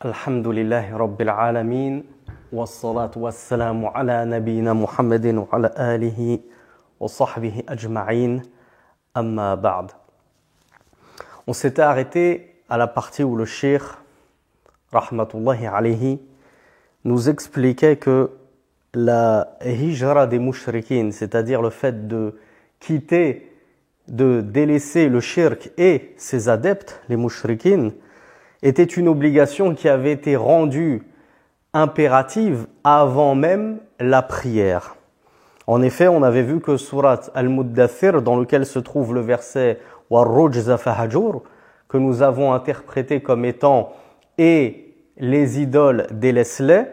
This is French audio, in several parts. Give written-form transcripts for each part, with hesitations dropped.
الحمد لله رب العالمين والصلاة والسلام على نبينا محمد وعلى آله وصحبه أجمعين أما بعد. On s'était arrêté à la partie où le cheikh rahmatullahi alayhi nous expliquait que la hijra des mushrikines, c'est-à-dire le fait de quitter, de délaisser le shirk et ses adeptes, les mushrikines, était une obligation qui avait été rendue impérative avant même la prière. En effet, on avait vu que surat Al-Muddathir, dans lequel se trouve le verset « Warrujza fahajur », que nous avons interprété comme étant « et les idoles délaisse-les »,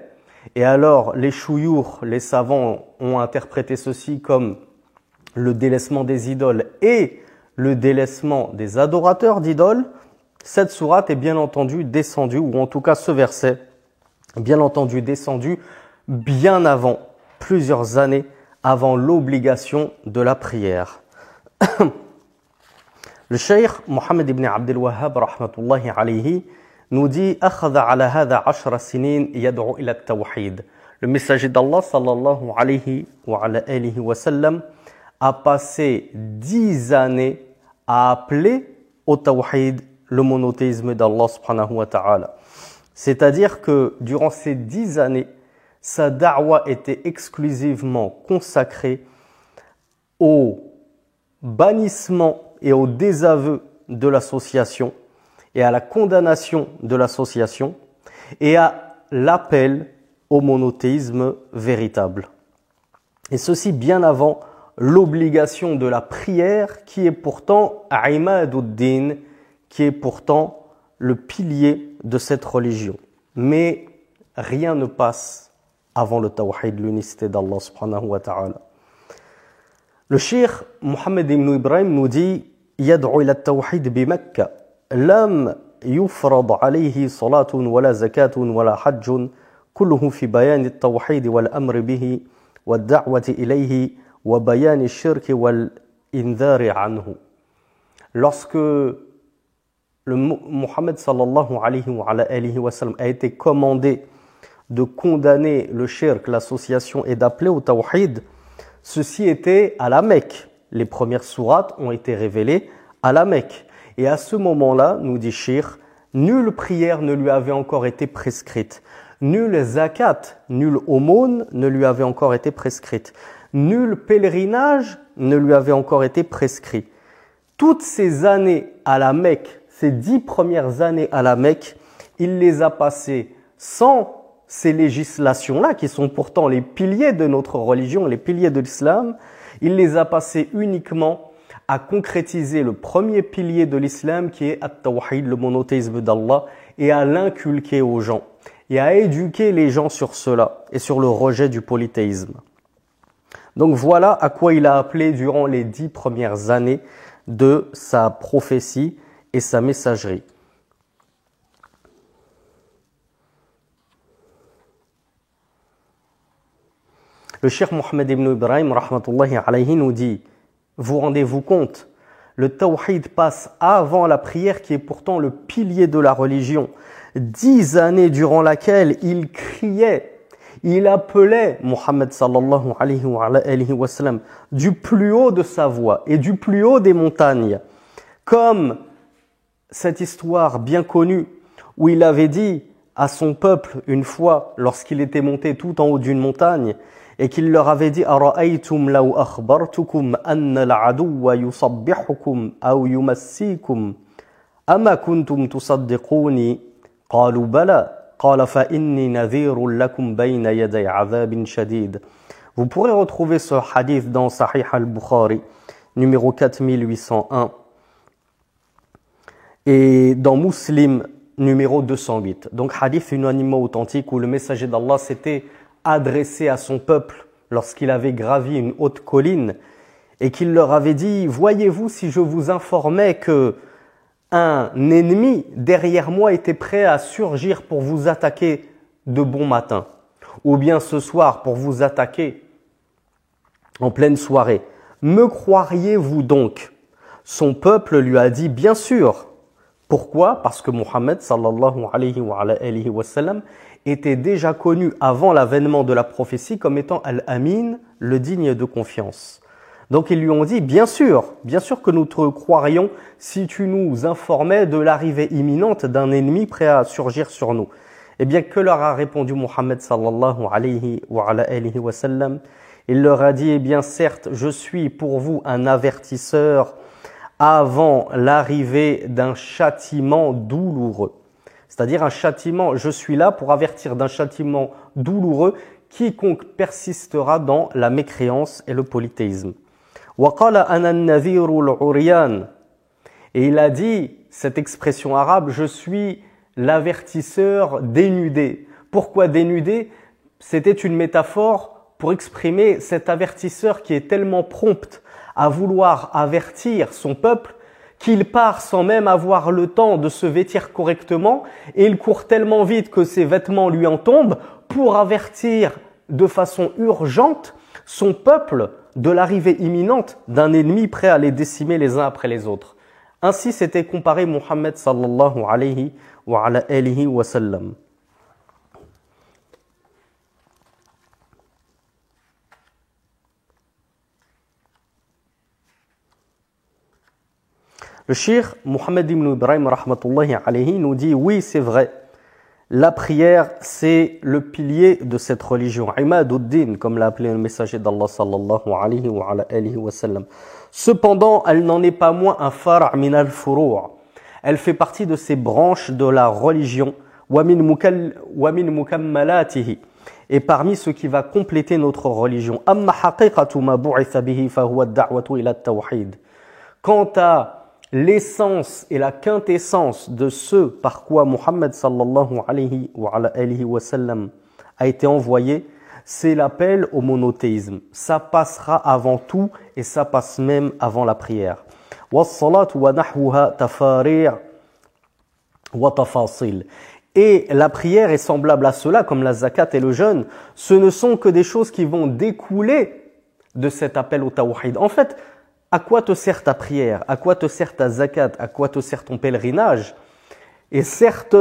et alors les chouyours, les savants, ont interprété ceci comme le délaissement des idoles et le délaissement des adorateurs d'idoles. Cette sourate est bien entendu descendue, ou en tout cas ce verset, bien entendu descendu bien avant, plusieurs années avant l'obligation de la prière. Le cheikh Mohammed ibn Abdel Wahhab rahmatullahi alayhi nous dit akhadha ala hadha 10 sinin yad'u ila at-tawhid. Le messager d'Allah sallallahu alayhi wa ala alihi wa sallam a passé 10 années à appeler au tawhid, le monothéisme d'Allah subhanahu wa ta'ala. C'est-à-dire que durant ces 10 années, sa da'wa était exclusivement consacrée au bannissement et au désaveu de l'association et à la condamnation de l'association et à l'appel au monothéisme véritable. Et ceci bien avant l'obligation de la prière qui est pourtant Imaduddin, qui est pourtant le pilier de cette religion. Mais rien ne passe avant le tawhid, l'unicité d'Allah subhanahu wa ta'ala. Le cheikh Mohammed ibn Ibrahim nous dit يدعو إلى التوحيد بمكة لم يفرض عليه صلاة ولا زكاة ولا حج كله في بيان التوحيد والأمر به والدعوة إليه وبيان الشرك والإنذار عنه. Lorsque le Mohammed sallallahu alayhi wa sallam a été commandé de condamner le shirk, l'association, et d'appeler au tawhid, ceci était à la Mecque. Les premières sourates ont été révélées à la Mecque. Et à ce moment-là, nous dit Cheikh, nulle prière ne lui avait encore été prescrite. Nulle zakat, nulle aumône ne lui avait encore été prescrite. Nul pèlerinage ne lui avait encore été prescrit. Toutes ces années à la Mecque, ces 10 premières années à la Mecque, il les a passées sans ces législations-là, qui sont pourtant les piliers de notre religion, les piliers de l'islam. Il les a passées uniquement à concrétiser le premier pilier de l'islam, qui est at-tawhid, le monothéisme d'Allah, et à l'inculquer aux gens, et à éduquer les gens sur cela, et sur le rejet du polythéisme. Donc voilà à quoi il a appelé durant les 10 premières années de sa prophétie et sa messagerie. Le cheikh Mohammed ibn Ibrahim rahmatullahi alayhi nous dit, vous rendez-vous compte, le tawhid passe avant la prière qui est pourtant le pilier de la religion. 10 années durant laquelle il criait, il appelait Mohammed sallallahu alayhi wa sallam du plus haut de sa voix et du plus haut des montagnes. Comme cette histoire bien connue où il avait dit à son peuple une fois lorsqu'il était monté tout en haut d'une montagne et qu'il leur avait dit أَرَأَيْتُمْ لَوْ أَخْبَرْتُكُمْ أَنَّ الْعَدُوَّ يُصَبِّحُكُمْ أَوْ يُمَسِّيكُمْ أَمَا كُنْتُمْ تُصَدِّقُونِ قَالُوا بَلَى قَالَ فَإِنِّي نَذِيرٌ لَكُمْ بَيْنَ يَدَيْ عَذَابٍ شَدِيدٍ. Vous pourrez retrouver ce hadith dans Sahih al-Bukhari, numéro 4801, et dans Muslim, numéro 208. Donc hadith unanimement authentique où le messager d'Allah s'était adressé à son peuple lorsqu'il avait gravi une haute colline et qu'il leur avait dit « Voyez-vous si je vous informais que un ennemi derrière moi était prêt à surgir pour vous attaquer de bon matin, ou bien ce soir pour vous attaquer en pleine soirée. Me croiriez-vous donc ?» Son peuple lui a dit « Bien sûr, Pourquoi? Parce que Muhammad sallallahu alayhi wa sallam était déjà connu avant l'avènement de la prophétie comme étant Al-Amin, le digne de confiance. Donc ils lui ont dit, bien sûr que nous te croirions si tu nous informais de l'arrivée imminente d'un ennemi prêt à surgir sur nous. Eh bien, que leur a répondu Muhammad sallallahu alayhi wa sallam? Il leur a dit, eh bien certes, je suis pour vous un avertisseur avant l'arrivée d'un châtiment douloureux. C'est-à-dire un châtiment, je suis là pour avertir d'un châtiment douloureux quiconque persistera dans la mécréance et le polythéisme. وَقَالَ أَنَا النَّذِيرُ الْعُرْيَانِ. Et il a dit, cette expression arabe, je suis l'avertisseur dénudé. Pourquoi dénudé? C'était une métaphore pour exprimer cet avertisseur qui est tellement prompt à vouloir avertir son peuple qu'il part sans même avoir le temps de se vêtir correctement et il court tellement vite que ses vêtements lui en tombent pour avertir de façon urgente son peuple de l'arrivée imminente d'un ennemi prêt à les décimer les uns après les autres. Ainsi s'était comparé Muhammad sallallahu alayhi wa sallam. Le cheikh Mohammed ibn Ibrahim rahmatullahi alayhi nous dit, oui c'est vrai, la prière c'est le pilier de cette religion, Imaduddin, comme l'a appelé le messager d'Allah sallallahu alayhi wa sallam. Cependant, elle n'en est pas moins un far' min al-furu'. Elle fait partie de ces branches de la religion, wa min mukammalatihi. Et parmi ce qui va compléter notre religion, amma haqiqatu ma bu'itha bihi fa huwa ad-da'watu ila at-tawhid. Quant à l'essence et la quintessence de ce par quoi Muhammad sallallahu alayhi wa sallam a été envoyé, c'est l'appel au monothéisme. Ça passera avant tout et ça passe même avant la prière. Et la prière est semblable à cela, comme la zakat et le jeûne. Ce ne sont que des choses qui vont découler de cet appel au tawhid. En fait, à quoi te sert ta prière? À quoi te sert ta zakat? À quoi te sert ton pèlerinage? Et certes,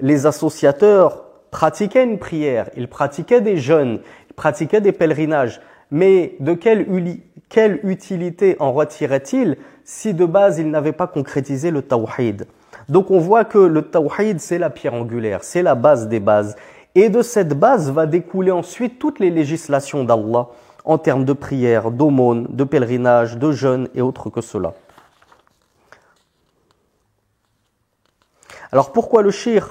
les associateurs pratiquaient une prière, ils pratiquaient des jeûnes, ils pratiquaient des pèlerinages. Mais de quelle utilité en retiraient-ils si de base ils n'avaient pas concrétisé le tawhid? Donc on voit que le tawhid c'est la pierre angulaire, c'est la base des bases. Et de cette base va découler ensuite toutes les législations d'Allah en termes de prière, d'aumône, de pèlerinage, de jeûne et autres que cela. Alors pourquoi le cheikh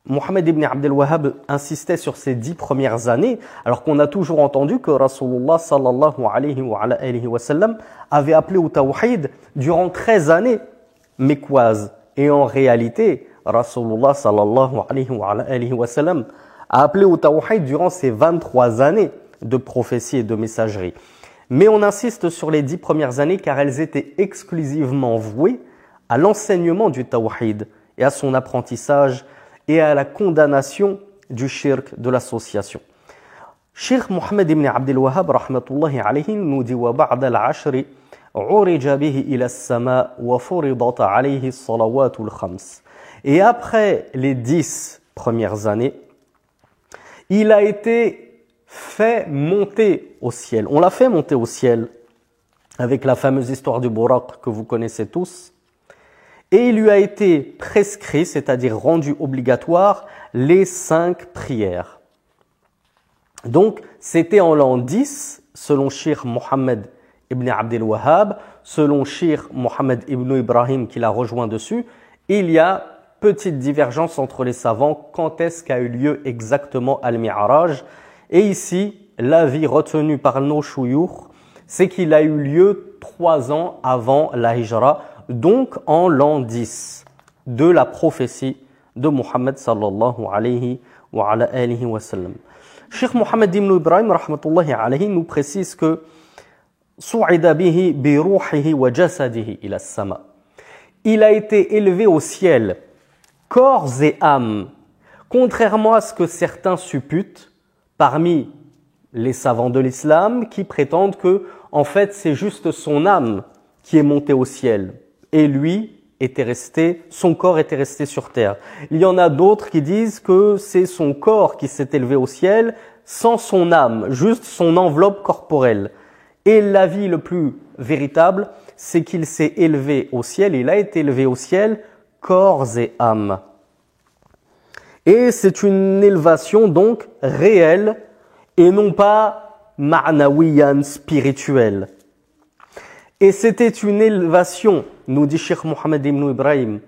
Mohammed ibn Abdel Wahhab insistait sur ces 10 premières années, alors qu'on a toujours entendu que Rasulullah sallallahu alayhi wa sallam avait appelé au tawhid durant 13 années mécoises. Et en réalité, Rasulullah sallallahu alayhi wa sallam a appelé au tawhid durant ces 23 années de prophétie et de messagerie. Mais on insiste sur les 10 premières années car elles étaient exclusivement vouées à l'enseignement du tawhid et à son apprentissage et à la condamnation du shirk, de l'association. Cheikh Mohammed ibn Abdel Wahhab rahmatullahi alayhi nous dit wa ba'da al-ashri urija bihi ila as-sama wa furidat alayhi as-salawatul khams. Et après les 10 premières années, il a été fait monter au ciel. On l'a fait monter au ciel avec la fameuse histoire du Buraq que vous connaissez tous. Et il lui a été prescrit, c'est-à-dire rendu obligatoire, les 5 prières. Donc, c'était en l'an 10, selon Cheikh Mohammed ibn Abdel Wahhab, selon Cheikh Mohammed ibn Ibrahim qui l'a rejoint dessus, il y a petite divergence entre les savants quand est-ce qu'a eu lieu exactement Al-Mi'raj. Et ici, l'avis retenu par nos chouyoukhs, c'est qu'il a eu lieu 3 ans avant la Hijra, donc en l'an 10 de la prophétie de Muhammad sallallahu alayhi wa sallam. Cheikh Mohammed ibn Ibrahim rahmatullahi alayhi nous précise que su'ida bihi bi ruhihi wa jasadihi ila as-sama. Il a été élevé au ciel, corps et âme, contrairement à ce que certains supputent parmi les savants de l'islam qui prétendent que en fait c'est juste son âme qui est montée au ciel et lui son corps était resté sur terre. Il y en a d'autres qui disent que c'est son corps qui s'est élevé au ciel sans son âme, juste son enveloppe corporelle. Et l'avis le plus véritable, c'est qu'il s'est élevé au ciel, il a été élevé au ciel, corps et âme. Et c'est une élévation donc réelle et non pas ma'nawiyan, spirituelle. Et c'était une élévation, nous dit Cheikh Mohammed ibn Ibrahim,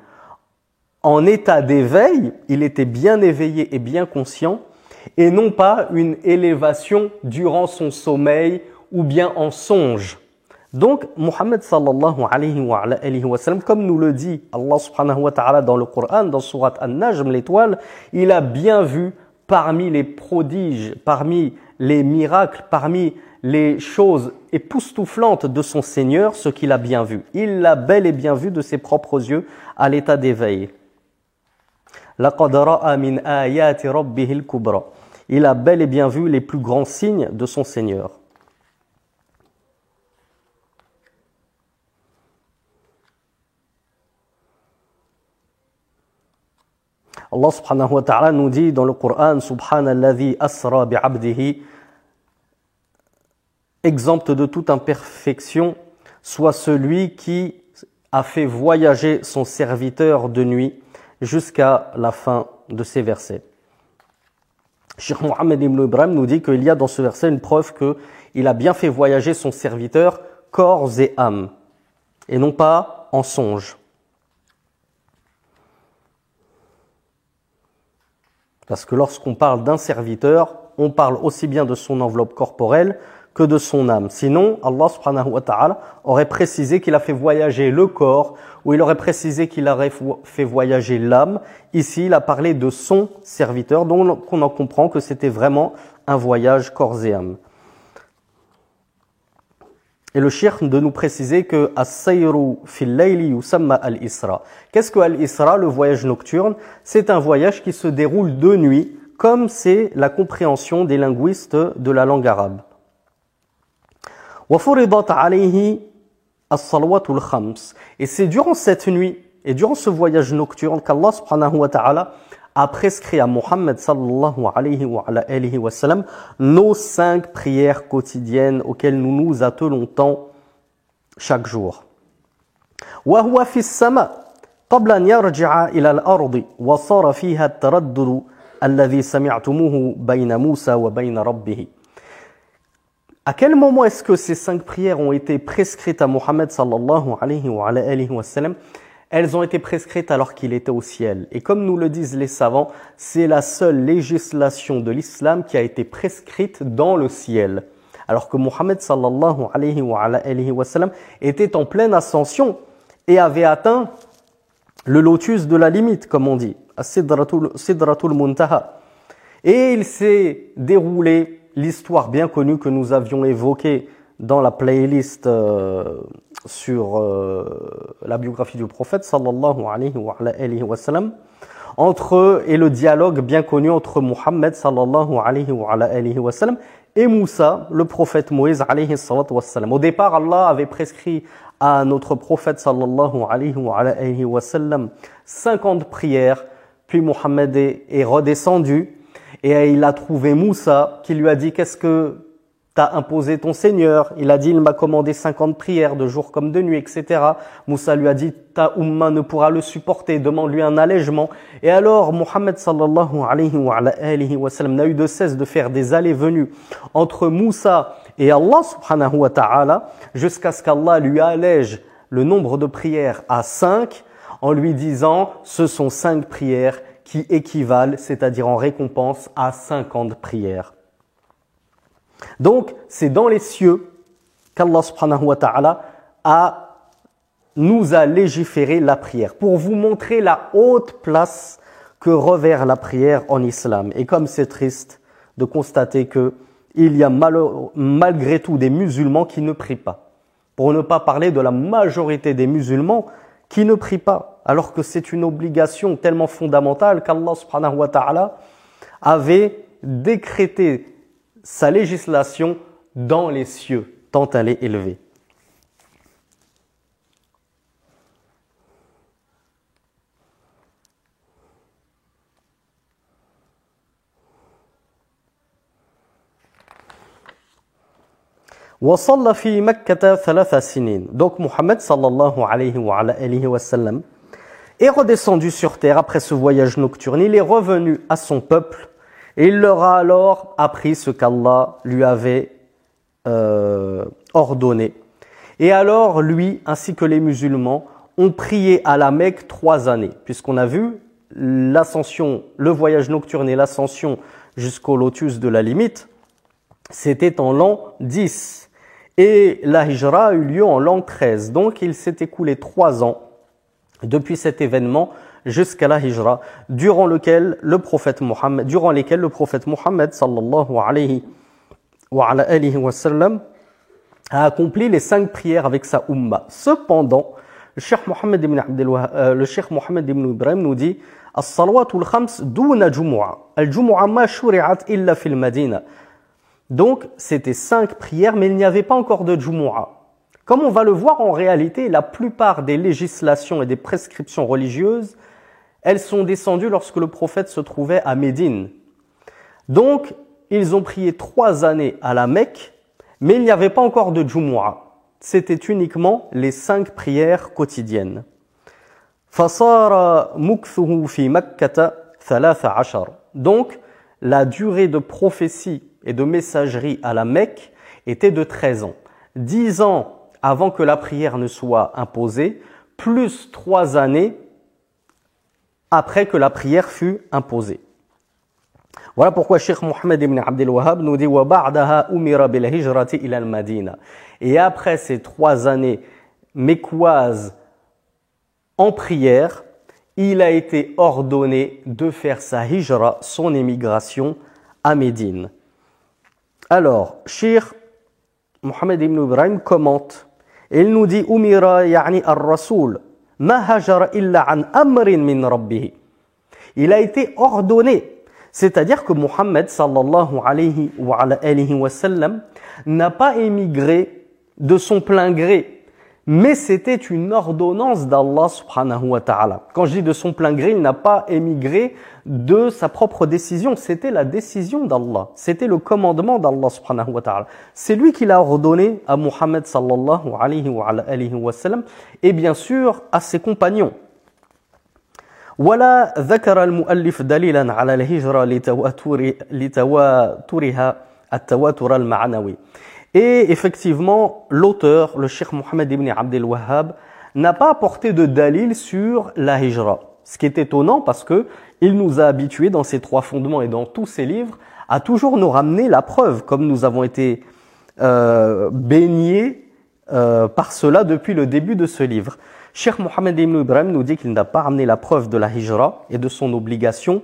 en état d'éveil, il était bien éveillé et bien conscient, et non pas une élévation durant son sommeil ou bien en songe. Donc, Muhammad sallallahu alayhi wa sallam, comme nous le dit Allah subhanahu wa ta'ala dans le Coran, dans Surat An-Najm, l'étoile, il a bien vu parmi les prodiges, parmi les miracles, parmi les choses époustouflantes de son Seigneur, ce qu'il a bien vu. Il l'a bel et bien vu de ses propres yeux à l'état d'éveil. لَقَدْ رَأَى مِنْ آيَاتِ رَبِّهِ الْكُبْرَى. Il a bel et bien vu les plus grands signes de son Seigneur. Allah subhanahu wa ta'ala nous dit dans le Coran, Subhanalladhi asra bi'abdihi, exempt de toute imperfection, soit celui qui a fait voyager son serviteur de nuit jusqu'à la fin de ces versets. Cheikh Mohammed ibn Ibrahim nous dit qu'il y a dans ce verset une preuve qu'il a bien fait voyager son serviteur corps et âme, et non pas en songe. Parce que lorsqu'on parle d'un serviteur, on parle aussi bien de son enveloppe corporelle que de son âme. Sinon, Allah subhanahu wa ta'ala aurait précisé qu'il a fait voyager le corps, ou il aurait précisé qu'il aurait fait voyager l'âme. Ici, il a parlé de son serviteur, donc on en comprend que c'était vraiment un voyage corps et âme. Et le cheikh de nous préciser que as-sayru fil layli yusamma al-isra. Qu'est-ce que al-isra, le voyage nocturne? C'est un voyage qui se déroule de nuit, comme c'est la compréhension des linguistes de la langue arabe. Wa furidat alayhi as-salawatul khams. Et c'est durant cette nuit et durant ce voyage nocturne qu'Allah subhanahu wa ta'ala a prescrit à Muhammad sallallahu alayhi wa sallam nos 5 prières quotidiennes auxquelles nous nous attelons tant chaque jour. Wa huwa fi as-sama qabla an yarji'a ila al-ardi wa sara fiha at-taraddud alladhi sami'tumuhu bayna Musa wa bayna rabbih. À quel moment est-ce que ces 5 prières ont été prescrites à Muhammad sallallahu alayhi wa sallam? Elles ont été prescrites alors qu'il était au ciel. Et comme nous le disent les savants, c'est la seule législation de l'islam qui a été prescrite dans le ciel. Alors que Muhammad sallallahu alayhi wa sallam était en pleine ascension et avait atteint le lotus de la limite, comme on dit, Sidratul Muntaha. Et il s'est déroulé l'histoire bien connue que nous avions évoquée dans la playlist sur la biographie du prophète sallallahu alayhi wa sallam, et le dialogue bien connu entre Muhammad sallallahu alayhi wa sallam et Moussa, le prophète Moïse alayhi wa sallam. Au départ, Allah avait prescrit à notre prophète sallallahu alayhi wa sallam 50 prières, puis Muhammad est redescendu et il a trouvé Moussa qui lui a dit: qu'est-ce que t'as imposé ton Seigneur? Il a dit: il m'a commandé 50 prières de jour comme de nuit, etc. Moussa lui a dit: ta umma ne pourra le supporter, demande-lui un allègement. Et alors Muhammad sallallahu alayhi wa sallam n'a eu de cesse de faire des allées-venues entre Moussa et Allah subhanahu wa ta'ala, jusqu'à ce qu'Allah lui allège le nombre de prières à 5, en lui disant: ce sont 5 prières qui équivalent, c'est-à-dire en récompense, à 50 prières. Donc, c'est dans les cieux qu'Allah subhanahu wa ta'ala nous a légiféré la prière, pour vous montrer la haute place que revêt la prière en islam. Et comme c'est triste de constater qu'il y a malgré tout des musulmans qui ne prient pas, pour ne pas parler de la majorité des musulmans qui ne prient pas, alors que c'est une obligation tellement fondamentale qu'Allah subhanahu wa ta'ala avait décrété sa législation dans les cieux, tant elle est élevée. وصلى في مكة 3 سنين. Donc Muhammad sallallahu alayhi wa sallam est redescendu sur terre après ce voyage nocturne. Il est revenu à son peuple et il leur a alors appris ce qu'Allah lui avait ordonné. Et alors lui ainsi que les musulmans ont prié à la Mecque 3 années, puisqu'on a vu l'ascension, le voyage nocturne et l'ascension jusqu'au lotus de la limite, c'était en l'an 10. Et la hijra a eu lieu en l'an 13. Donc il s'est écoulé 3 ans depuis cet événement jusqu'à la hijra, durant lesquels le prophète Mohammed sallallahu alayhi wa sallam a accompli les 5 prières avec sa umma. Cependant, le Cheikh Mohammed ibn Ibrahim nous dit As-salawatul khams duna jumu'a. Al-jumu'a ma shuri'at illa fil Madina. Donc, c'était 5 prières, mais il n'y avait pas encore de jumu'a. Comme on va le voir, en réalité, la plupart des législations et des prescriptions religieuses, elles sont descendues lorsque le prophète se trouvait à Médine. Donc, ils ont prié 3 années à la Mecque, mais il n'y avait pas encore de jumu'a. C'était uniquement les 5 prières quotidiennes. فَصَارَ مُكْثُهُ فِي مَكَّةَ 13. Donc, la durée de prophétie et de messagerie à la Mecque était de 13 ans. 10 ans avant que la prière ne soit imposée, plus 3 années après que la prière fut imposée. Voilà pourquoi Cheikh Mohammed ibn Abdel Wahhab nous dit وَبَعْدَهَا أُمِرَ بِالْهِجْرَةِ إِلَى الْمَدِينَةِ. Et après ces 3 années mécoises en prière, il a été ordonné de faire sa hijra, son émigration à Médine. Alors, Cheikh Mohammed ibn Ibrahim commente, et il nous dit Umira yani ar-Rasul ma hajara illa an amrin min rabbih. Il a été ordonné, c'est-à-dire que Muhammad sallallahu alayhi wa sallam n'a pas émigré de son plein gré, mais c'était une ordonnance d'Allah subhanahu wa ta'ala. Quand je dis de son plein gré, il n'a pas émigré de sa propre décision, c'était la décision d'Allah, c'était le commandement d'Allah subhanahu wa ta'ala. C'est lui qui l'a ordonné à Muhammad sallallahu alayhi wa sallam et bien sûr à ses compagnons. ولا ذكر المؤلف دليلا على الهجرة لتواترها التواتر المعنوي. Et effectivement, l'auteur, le Cheikh Mohammed ibn Abdel Wahhab, n'a pas apporté de dalil sur la hijra. Ce qui est étonnant parce que il nous a habitués dans ces 3 fondements et dans tous ses livres à toujours nous ramener la preuve, comme nous avons été baignés par cela depuis le début de ce livre. Cheikh Mohammed ibn Ibrahim nous dit qu'il n'a pas ramené la preuve de la hijra et de son obligation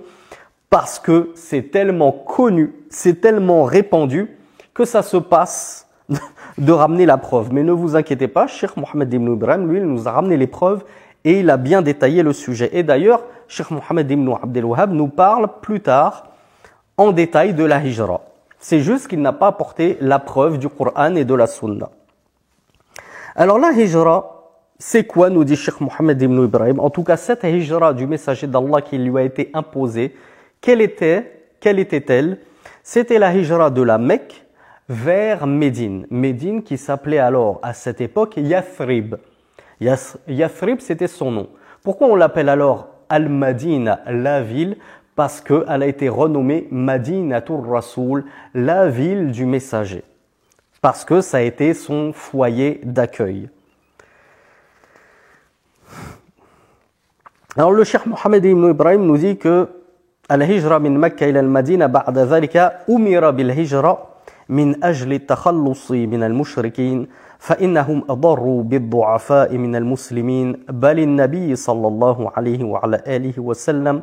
parce que c'est tellement connu, c'est tellement répandu que ça se passe de ramener la preuve. Mais ne vous inquiétez pas, Cheikh Mohammed ibn Ibrahim, lui, il nous a ramené les preuves et il a bien détaillé le sujet. Et d'ailleurs, Cheikh Mohammed ibn Abdel Wahhab nous parle plus tard en détail de la hijra. C'est juste qu'il n'a pas apporté la preuve du Coran et de la Sunna. Alors la hijra, c'est quoi, nous dit Cheikh Mohammed ibn Ibrahim? En tout cas, cette hijra du messager d'Allah qui lui a été imposée, quelle était-elle? C'était la hijra de la Mecque vers Médine. Médine qui s'appelait alors à cette époque Yathrib. Yathrib, c'était son nom. Pourquoi on l'appelle alors Al-Madina, la ville? Parce qu'elle a été renommée Madinatur Rasoul, la ville du messager. Parce que ça a été son foyer d'accueil. Alors le Cheikh Mohammed ibn Ibrahim nous dit que Al-Hijra min Makkah ila al-Madina ba'da dhalika umira bil-Hijra من أجل التخلص من المشركين فإنهم أضروا بالضعفاء من المسلمين بل النبي صلى الله عليه وعلى آله وسلم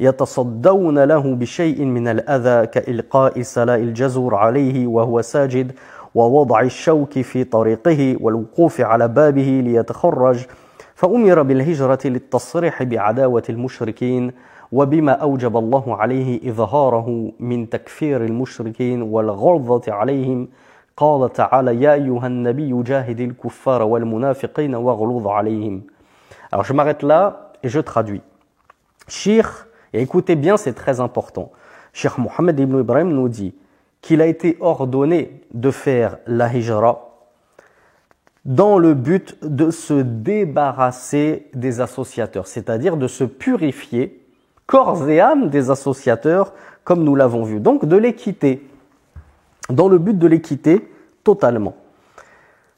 يتصدون له بشيء من الأذى كإلقاء سلاء الجزور عليه وهو ساجد ووضع الشوك في طريقه والوقوف على بابه ليتخرج فأمر بالهجرة للتصريح بعداوة المشركين وبما أوجب الله عليه إظهاره من تكفير المشركين والغلظة عليهم قال تعالى يا أيها النبي جاهد الكفار والمنافقين واغلظ عليهم. Alors je m'arrête là et je traduis. Cheikh, et écoutez bien, c'est très important. Cheikh Mohammed ibn Ibrahim nous dit qu'il a été ordonné de faire la hijra dans le but de se débarrasser des associateurs, c'est-à-dire de se purifier corps et âme des associateurs, comme nous l'avons vu. Donc de les quitter, dans le but de les quitter totalement.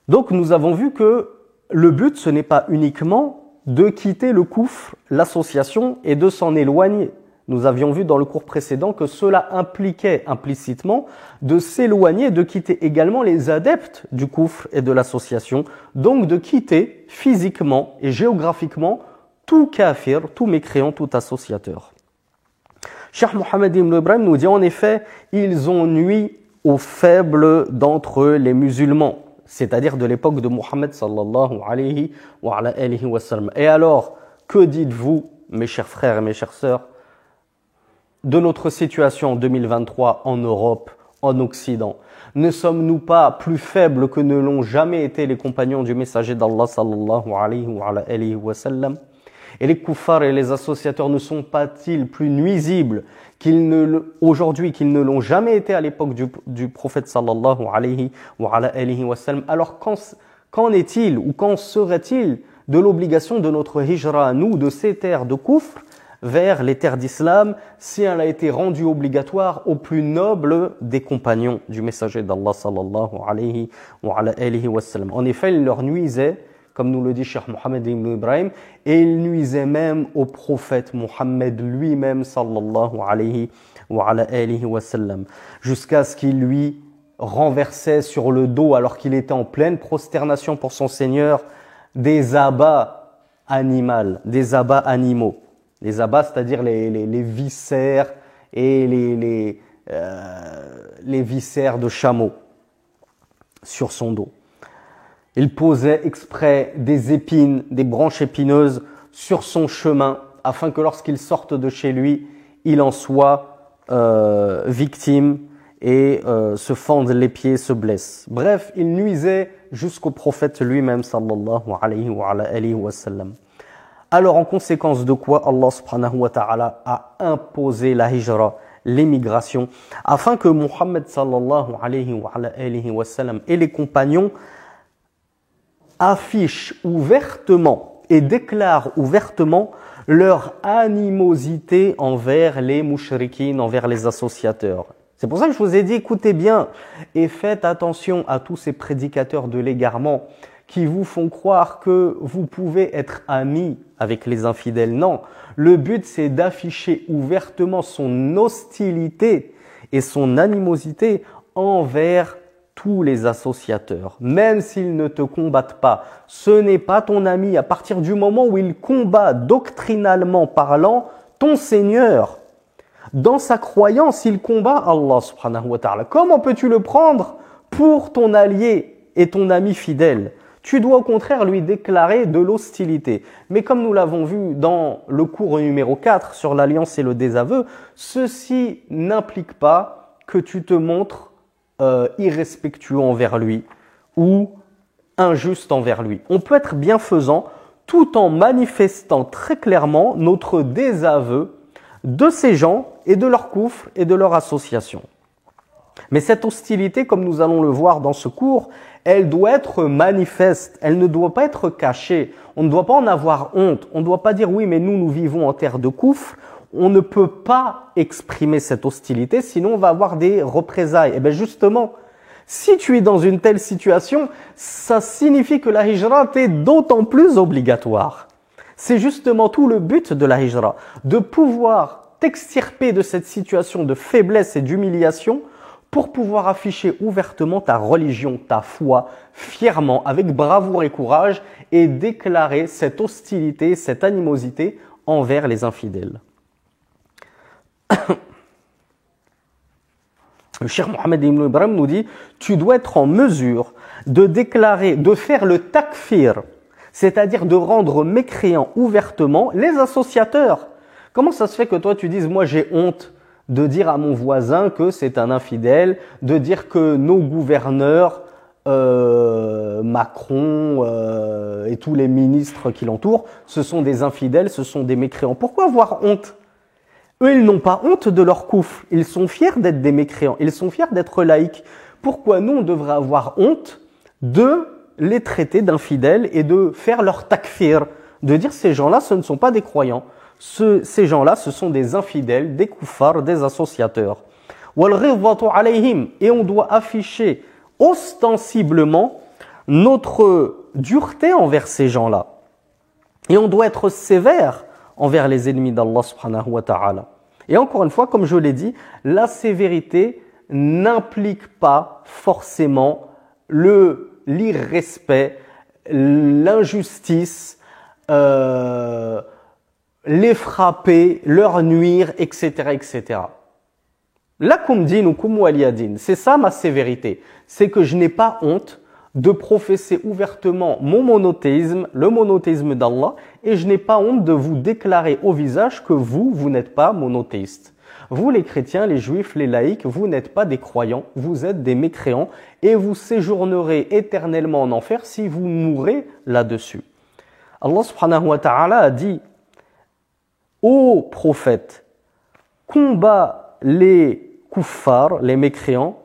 Donc nous avons vu que le but, ce n'est pas uniquement de quitter le koufr, l'association, et de s'en éloigner. Nous avions vu dans le cours précédent que cela impliquait implicitement de s'éloigner, de quitter également les adeptes du koufr et de l'association, donc de quitter physiquement et géographiquement tout kafir, tout mécréant, tout associateur. Cheikh Mohammed ibn Ibrahim nous dit en effet, ils ont nui aux faibles d'entre les musulmans, c'est-à-dire de l'époque de Mohammed sallallahu alayhi wa sallam. Et alors, que dites-vous, mes chers frères et mes chères sœurs, de notre situation en 2023 en Europe, en Occident? Ne sommes-nous pas plus faibles que ne l'ont jamais été les compagnons du messager d'Allah sallallahu alayhi wa sallam? Et les kuffars et les associateurs ne sont pas-ils plus nuisibles aujourd'hui qu'ils ne l'ont jamais été à l'époque du prophète sallallahu alayhi wa sallam? Alors qu'en est-il ou qu'en serait-il de l'obligation de notre hijra à nous, de ces terres de koufr vers les terres d'islam, si elle a été rendue obligatoire aux plus nobles des compagnons du messager d'Allah sallallahu alayhi wa sallam? En effet, il leur nuisait, comme nous le dit Cheikh Mohammed ibn Ibrahim, et il nuisait même au prophète Mohammed lui-même sallallahu alayhi wa sallam, jusqu'à ce qu'il lui renversait sur le dos, alors qu'il était en pleine prosternation pour son Seigneur, des abats animaux. Les abats, c'est-à-dire les viscères et les viscères de chameau sur son dos. Il posait exprès des épines, des branches épineuses sur son chemin, afin que lorsqu'il sorte de chez lui, il en soit victime et se fende les pieds, se blesse. Bref, il nuisait jusqu'au prophète lui-même, sallallahu alayhi wa sallam. Alors, en conséquence de quoi Allah subhanahu wa ta'ala a imposé la hijra, l'émigration, afin que Muhammad sallallahu alayhi wa sallam et les compagnons affichent ouvertement et déclarent ouvertement leur animosité envers les mushrikines, envers les associateurs. C'est pour ça que je vous ai dit, écoutez bien et faites attention à tous ces prédicateurs de l'égarement qui vous font croire que vous pouvez être amis avec les infidèles. Non, le but c'est d'afficher ouvertement son hostilité et son animosité envers tous les associateurs, même s'ils ne te combattent pas. Ce n'est pas ton ami à partir du moment où il combat doctrinalement parlant ton Seigneur. Dans sa croyance, il combat Allah subhanahu wa ta'ala. Comment peux-tu le prendre pour ton allié et ton ami fidèle? Tu dois au contraire lui déclarer de l'hostilité. Mais comme nous l'avons vu dans le cours numéro 4 sur l'alliance et le désaveu, ceci n'implique pas que tu te montres irrespectueux envers lui ou injuste envers lui. On peut être bienfaisant tout en manifestant très clairement notre désaveu de ces gens et de leur koufr et de leur association. Mais cette hostilité, comme nous allons le voir dans ce cours, elle doit être manifeste, elle ne doit pas être cachée. On ne doit pas en avoir honte. On ne doit pas dire oui, mais nous vivons en terre de koufr. On ne peut pas exprimer cette hostilité, sinon on va avoir des représailles. Et bien justement, si tu es dans une telle situation, ça signifie que la hijra est d'autant plus obligatoire. C'est justement tout le but de la hijra, de pouvoir t'extirper de cette situation de faiblesse et d'humiliation pour pouvoir afficher ouvertement ta religion, ta foi, fièrement, avec bravoure et courage, et déclarer cette hostilité, cette animosité envers les infidèles. Le Cheikh Mohammed ibn Ibrahim nous dit, tu dois être en mesure de déclarer, de faire le takfir, c'est-à-dire de rendre mécréants ouvertement les associateurs. Comment ça se fait que toi tu dises, moi j'ai honte de dire à mon voisin que c'est un infidèle, de dire que nos gouverneurs, Macron et tous les ministres qui l'entourent, ce sont des infidèles, ce sont des mécréants. Pourquoi avoir honte? Eux, ils n'ont pas honte de leur kufr. Ils sont fiers d'être des mécréants. Ils sont fiers d'être laïcs. Pourquoi nous, on devrait avoir honte de les traiter d'infidèles et de faire leur takfir, de dire ces gens-là, ce ne sont pas des croyants. Ces gens-là, ce sont des infidèles, des kuffars, des associateurs. Et on doit afficher ostensiblement notre dureté envers ces gens-là. Et on doit être sévère envers les ennemis d'Allah subhanahu wa ta'ala. Et encore une fois, comme je l'ai dit, la sévérité n'implique pas forcément l'irrespect, l'injustice, les frapper, leur nuire, etc., etc. Lakum dinukum waliya din. C'est ça ma sévérité. C'est que je n'ai pas honte de professer ouvertement mon monothéisme, le monothéisme d'Allah, et je n'ai pas honte de vous déclarer au visage que vous n'êtes pas monothéistes. Vous, les chrétiens, les juifs, les laïcs, vous n'êtes pas des croyants, vous êtes des mécréants, et vous séjournerez éternellement en enfer si vous mourrez là-dessus. Allah subhanahu wa ta'ala a dit ô prophète, combat les kuffars, les mécréants,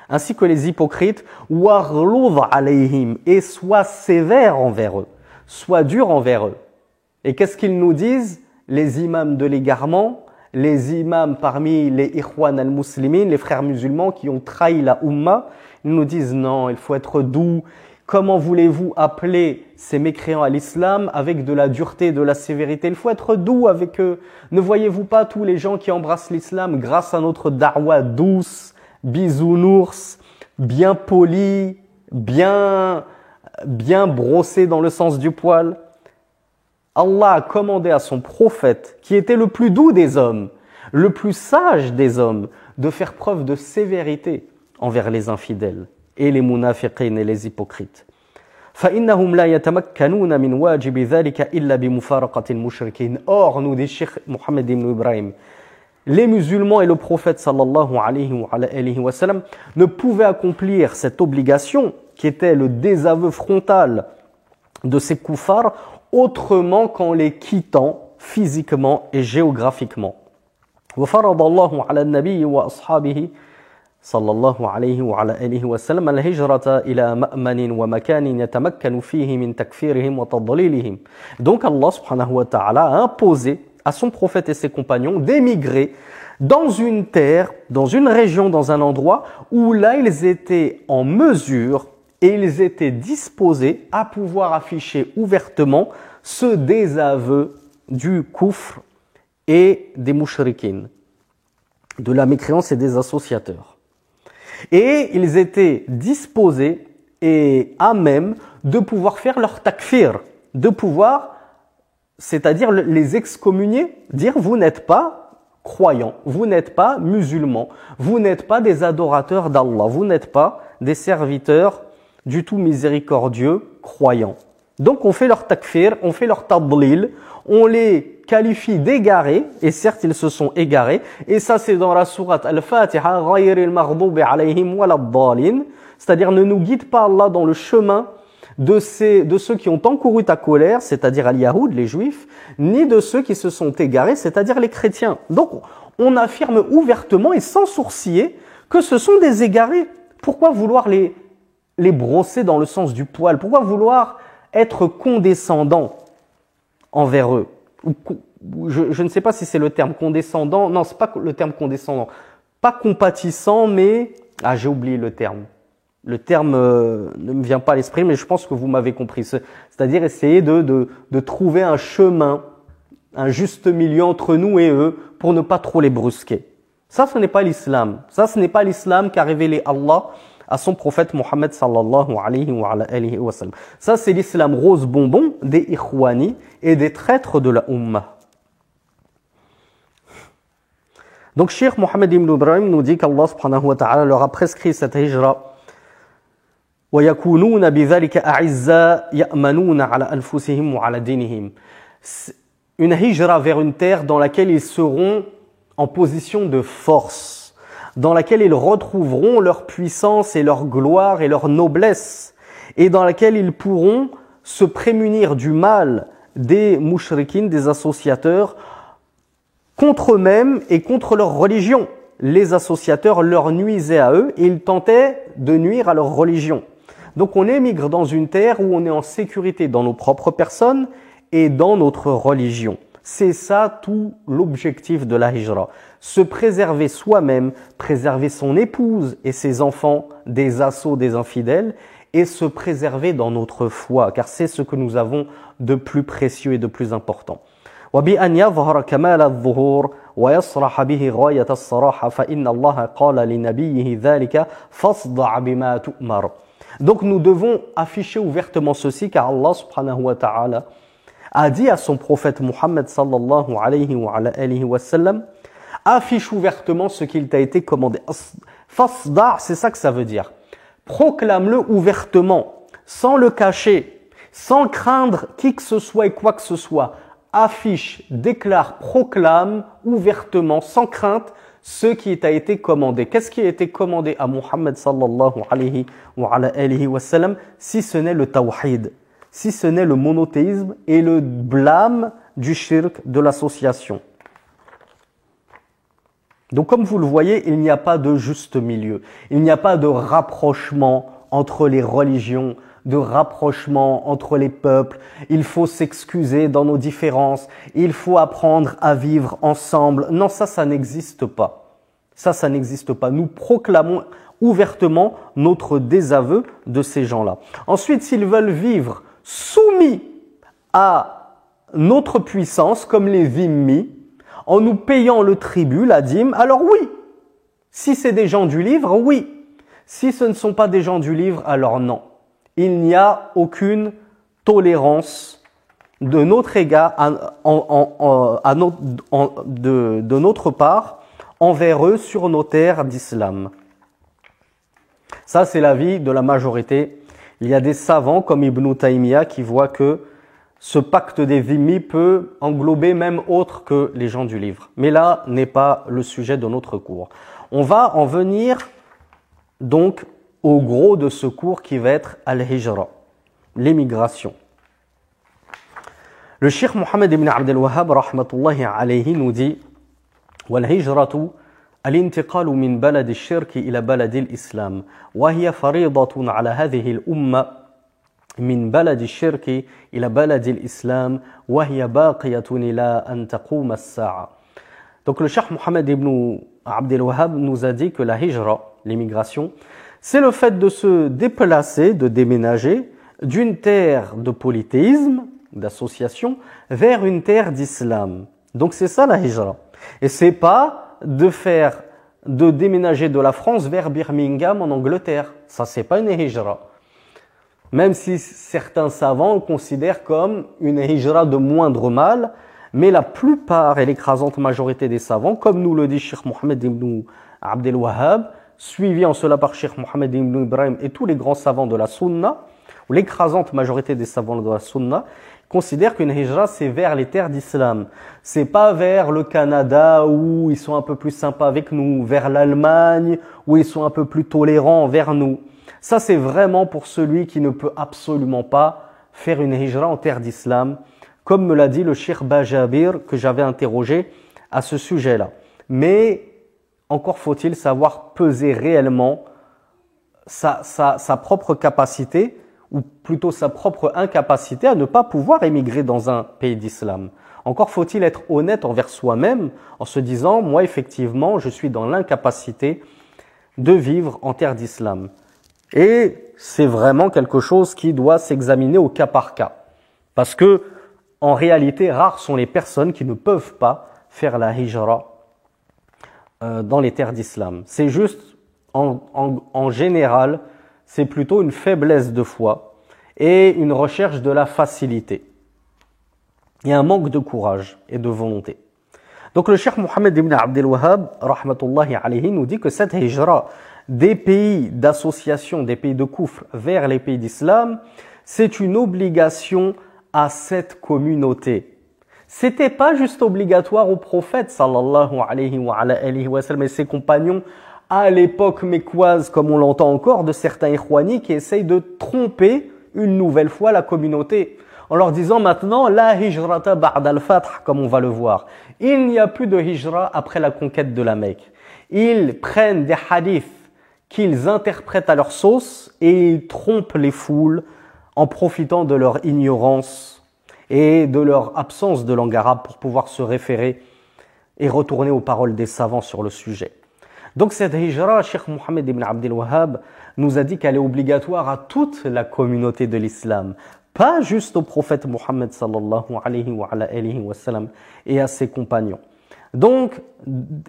ainsi que les hypocrites, waghluz alayhim, et sois sévère envers eux, sois dur envers eux. Et qu'est-ce qu'ils nous disent, les imams de l'égarement, les imams parmi les ikhwan al-muslimin, les frères musulmans qui ont trahi la Ummah, ils nous disent non, il faut être doux. Comment voulez-vous appeler ces mécréants à l'islam avec de la dureté, de la sévérité? Il faut être doux avec eux. Ne voyez-vous pas tous les gens qui embrassent l'islam grâce à notre da'wa douce, bisounours, bien poli, bien brossé dans le sens du poil? Allah a commandé à son prophète, qui était le plus doux des hommes, le plus sage des hommes, de faire preuve de sévérité envers les infidèles et les munafiqin et les hypocrites. فَإِنَّهُمْ لَا يَتَمَكَّنُونَ مِنْ وَاجِبِ ذَلِكَ إِلَّا بِمُفَارَقَةِ الْمُشْرِكِينَ. Or, nous dit Cheikh Mohammed ibn Ibrahim, les musulmans et le prophète sallallahu alayhi wa sallam ne pouvaient accomplir cette obligation qui était le désaveu frontal de ces kuffars autrement qu'en les quittant physiquement et géographiquement. وَفَرَضَ اللَّهُ عَلَى النَّبِيِّ وَأَصْحَابِهِ صلى الله عليه وعلى آله وسلم الهجرة إلى مأمن ومكان يتمكن فيه من تكفيرهم وتضليلهم. Donc Allah subhanahu wa ta'ala a imposé à son prophète et ses compagnons d'émigrer dans une terre, dans une région, dans un endroit où là ils étaient en mesure et ils étaient disposés à pouvoir afficher ouvertement ce désaveu du kufr et des mouchriquines, de la mécréance et des associateurs. Et ils étaient disposés et à même de pouvoir faire leur takfir, de pouvoir, c'est-à-dire les excommunier, dire vous n'êtes pas croyants, vous n'êtes pas musulmans, vous n'êtes pas des adorateurs d'Allah, vous n'êtes pas des serviteurs du tout miséricordieux croyants. Donc on fait leur takfir, on fait leur tadlil, on les qualifie d'égarés, et certes ils se sont égarés, et ça c'est dans la sourate Al-Fatiha, ghayril maghdubi alayhim waladdallin, c'est-à-dire ne nous guide pas Allah dans le chemin de ceux qui ont encouru ta colère, c'est-à-dire al-Yahoud, les Juifs, ni de ceux qui se sont égarés, c'est-à-dire les chrétiens. Donc on affirme ouvertement et sans sourciller que ce sont des égarés. Pourquoi vouloir les brosser dans le sens du poil? Pourquoi vouloir être condescendant envers eux? Je ne sais pas si c'est le terme condescendant. Non, c'est pas le terme condescendant. Pas compatissant, mais... Ah, j'ai oublié le terme. Le terme ne me vient pas à l'esprit, mais je pense que vous m'avez compris. C'est-à-dire essayer de trouver un chemin, un juste milieu entre nous et eux pour ne pas trop les brusquer. Ça, ce n'est pas l'islam. Ça, ce n'est pas l'islam qu'a révélé Allah à son prophète Mohammed sallallahu alayhi wa sallam. Ça, c'est l'islam rose bonbon des ikhwani et des traîtres de la Ummah. Donc, Cheikh Mohammed ibn Ibrahim nous dit qu'Allah subhanahu wa ta'ala leur a prescrit cette hijra. وَيَكُونُونَ بِذَلِكَ أَعِزَّا يَأْمَنُونَ عَلَى أَنفُسِهِمْ وَعَلَى دِينِهِمْ. Une hijra vers une terre dans laquelle ils seront en position de force, dans laquelle ils retrouveront leur puissance et leur gloire et leur noblesse, et dans laquelle ils pourront se prémunir du mal des mouchriquines, des associateurs, contre eux-mêmes et contre leur religion. Les associateurs leur nuisaient à eux et ils tentaient de nuire à leur religion. Donc on émigre dans une terre où on est en sécurité dans nos propres personnes et dans notre religion. C'est ça tout l'objectif de la hijra. Se préserver soi-même, préserver son épouse et ses enfants des assauts des infidèles et se préserver dans notre foi, car c'est ce que nous avons de plus précieux et de plus important. وبأن يظهر كمال الظهور ويصرح به غاية الصراحة فإن الله قال لنبيه ذلك فاصدع بما تؤمر. Donc nous devons afficher ouvertement ceci car Allah subhanahu wa ta'ala a dit à son prophète Muhammad sallallahu alayhi wa sallam, affiche ouvertement ce qu'il t'a été commandé. Fasda', c'est ça que ça veut dire. Proclame-le ouvertement, sans le cacher, sans craindre qui que ce soit et quoi que ce soit. Affiche, déclare, proclame ouvertement, sans crainte, ce qui t'a été commandé. Qu'est-ce qui a été commandé à Muhammad sallallahu alayhi wa sallam si ce n'est le tawhid, si ce n'est le monothéisme et le blâme du shirk, de l'association. Donc comme vous le voyez, il n'y a pas de juste milieu. Il n'y a pas de rapprochement entre les religions, de rapprochement entre les peuples. Il faut s'excuser dans nos différences. Il faut apprendre à vivre ensemble. Non, ça n'existe pas. Ça n'existe pas. Nous proclamons ouvertement notre désaveu de ces gens-là. Ensuite, s'ils veulent vivre soumis à notre puissance, comme les dhimmis, en nous payant le tribut, la dîme, alors oui. Si c'est des gens du livre, oui. Si ce ne sont pas des gens du livre, alors non. Il n'y a aucune tolérance de notre égard, de notre part envers eux sur nos terres d'islam. Ça, c'est l'avis de la majorité. Il y a des savants comme Ibn Taymiyyah qui voient que ce pacte des dhimmis peut englober même autre que les gens du livre. Mais là n'est pas le sujet de notre cours. On va en venir donc au gros de ce cours qui va être al-hijra, l'émigration. Le cheikh Mohammed ibn Abdel Wahhab rahmatullahi alayhi nous dit wal-hijratu al-intiqalu min balad al-shirk ila balad al-islam wa hiya faridatun ala hadhihi al-umma min balad al-shirk ila balad al-islam wa hiya baqiyatun ila an taqum as-sa'a. Donc le cheikh Mohammed ibn Abdel Wahhab nous a dit que la hijra, l'émigration, c'est le fait de se déplacer, de déménager d'une terre de polythéisme, d'association, vers une terre d'islam. Donc c'est ça la hijra. Et c'est pas de déménager de la France vers Birmingham en Angleterre. Ça c'est pas une hijra. Même si certains savants le considèrent comme une hijra de moindre mal, mais la plupart et l'écrasante majorité des savants, comme nous le dit Cheikh Mohammed ibn Abdel Wahhab, suivi en cela par Cheikh Mohammed ibn Ibrahim et tous les grands savants de la Sunna, ou l'écrasante majorité des savants de la Sunna, considèrent qu'une hijra c'est vers les terres d'islam. C'est pas vers le Canada où ils sont un peu plus sympas avec nous, vers l'Allemagne où ils sont un peu plus tolérants envers nous. Ça c'est vraiment pour celui qui ne peut absolument pas faire une hijra en terre d'islam, comme me l'a dit le Cheikh Bajabir que j'avais interrogé à ce sujet-là. Mais encore faut-il savoir peser réellement sa propre capacité, ou plutôt sa propre incapacité à ne pas pouvoir émigrer dans un pays d'islam. Encore faut-il être honnête envers soi-même en se disant, moi effectivement, je suis dans l'incapacité de vivre en terre d'islam. Et c'est vraiment quelque chose qui doit s'examiner au cas par cas. Parce que, en réalité, rares sont les personnes qui ne peuvent pas faire la hijra dans les terres d'islam. C'est juste, en général, c'est plutôt une faiblesse de foi et une recherche de la facilité. Il y a un manque de courage et de volonté. Donc le cheikh Mohammed ibn Abdel Wahhab, rahmatullahi alayhi, nous dit que cette hijra des pays d'association, des pays de koufr vers les pays d'islam, c'est une obligation à cette communauté. C'était pas juste obligatoire au prophète sallallahu alayhi wa sallam et ses compagnons à l'époque mécoise, comme on l'entend encore, de certains Ikhwani qui essayent de tromper une nouvelle fois la communauté en leur disant maintenant la hijrata ba'da al-fath, comme on va le voir. Il n'y a plus de hijra après la conquête de la Mecque. Ils prennent des hadiths qu'ils interprètent à leur sauce et ils trompent les foules en profitant de leur ignorance et de leur absence de langue arabe pour pouvoir se référer et retourner aux paroles des savants sur le sujet. Donc cette hijra, Cheikh Mohammed ibn Abdel Wahhab nous a dit qu'elle est obligatoire à toute la communauté de l'islam, pas juste au prophète Mohammed sallallahu alayhi wa sallam et à ses compagnons. Donc,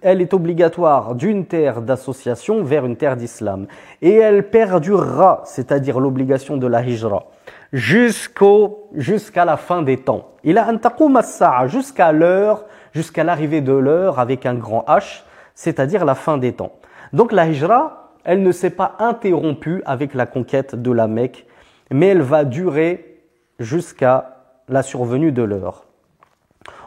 elle est obligatoire d'une terre d'association vers une terre d'islam. Et elle perdurera, c'est-à-dire l'obligation de la hijra, jusqu'à la fin des temps. Il a antaqum as-sa'a, jusqu'à l'heure, jusqu'à l'arrivée de l'heure avec un grand H, c'est-à-dire la fin des temps. Donc la hijra, elle ne s'est pas interrompue avec la conquête de la Mecque, mais elle va durer jusqu'à la survenue de l'heure.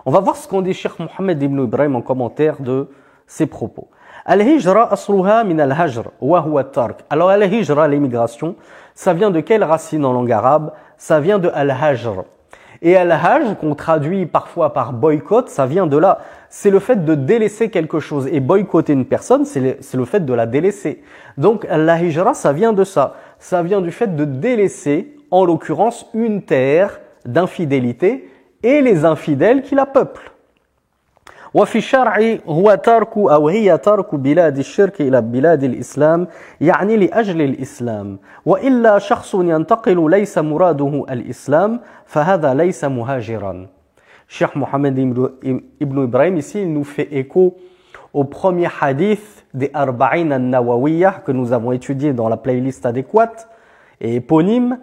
On va voir ce qu'en dit Cheikh Mohammed ibn Ibrahim en commentaire de ses propos. Al-hijra asluha min al-hajr wa huwa tark. Alors al-hijra, l'émigration, ça vient de quelle racine en langue arabe? Ça vient de al-hajr. Et al-hajr, qu'on traduit parfois par boycott, ça vient de là. C'est le fait de délaisser quelque chose. Et boycotter une personne, c'est le fait de la délaisser. Donc la hijra, ça vient de ça. Ça vient du fait de délaisser, en l'occurrence, une terre d'infidélité et les infidèles qui la peuplent. وفي الشرع هو ترك أو هي ترك بلاد الشرك إلى بلاد الإسلام يعني لأجل الإسلام وإلا شخص ينتقل ليس مراده الإسلام فهذا ليس مهاجرا. Cheikh Mohammed ibn Ibrahim ici il nous fait écho au premier hadith des Arba'in al-Nawawiyah que nous avons étudié dans la playlist adéquate et éponyme.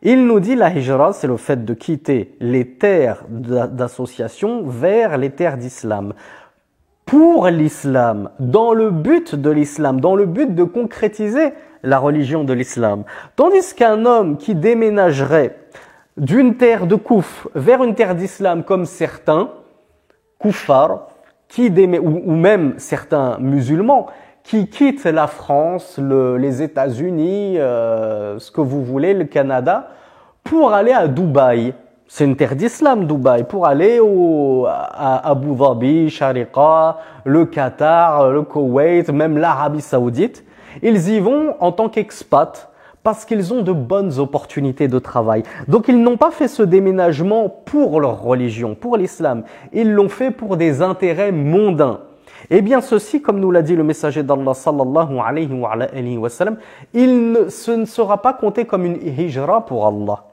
Il nous dit la hijra, c'est le fait de quitter les terres d'association vers les terres d'islam. Pour l'islam, dans le but de l'islam, dans le but de concrétiser la religion de l'islam. Tandis qu'un homme qui déménagerait d'une terre de Kouf vers une terre d'islam comme certains, kuffar, ou même certains musulmans, qui quittent la France, les États-Unis, ce que vous voulez, le Canada, pour aller à Dubaï. C'est une terre d'islam, Dubaï, pour aller à Abu Dhabi, Sharqa, le Qatar, le Koweït, même l'Arabie Saoudite. Ils y vont en tant qu'expats parce qu'ils ont de bonnes opportunités de travail. Donc ils n'ont pas fait ce déménagement pour leur religion, pour l'islam. Ils l'ont fait pour des intérêts mondains. Eh bien ceci, comme nous l'a dit le messager d'Allah sallallahu alayhi wa sallam, ce ne sera pas compté comme une hijra pour Allah.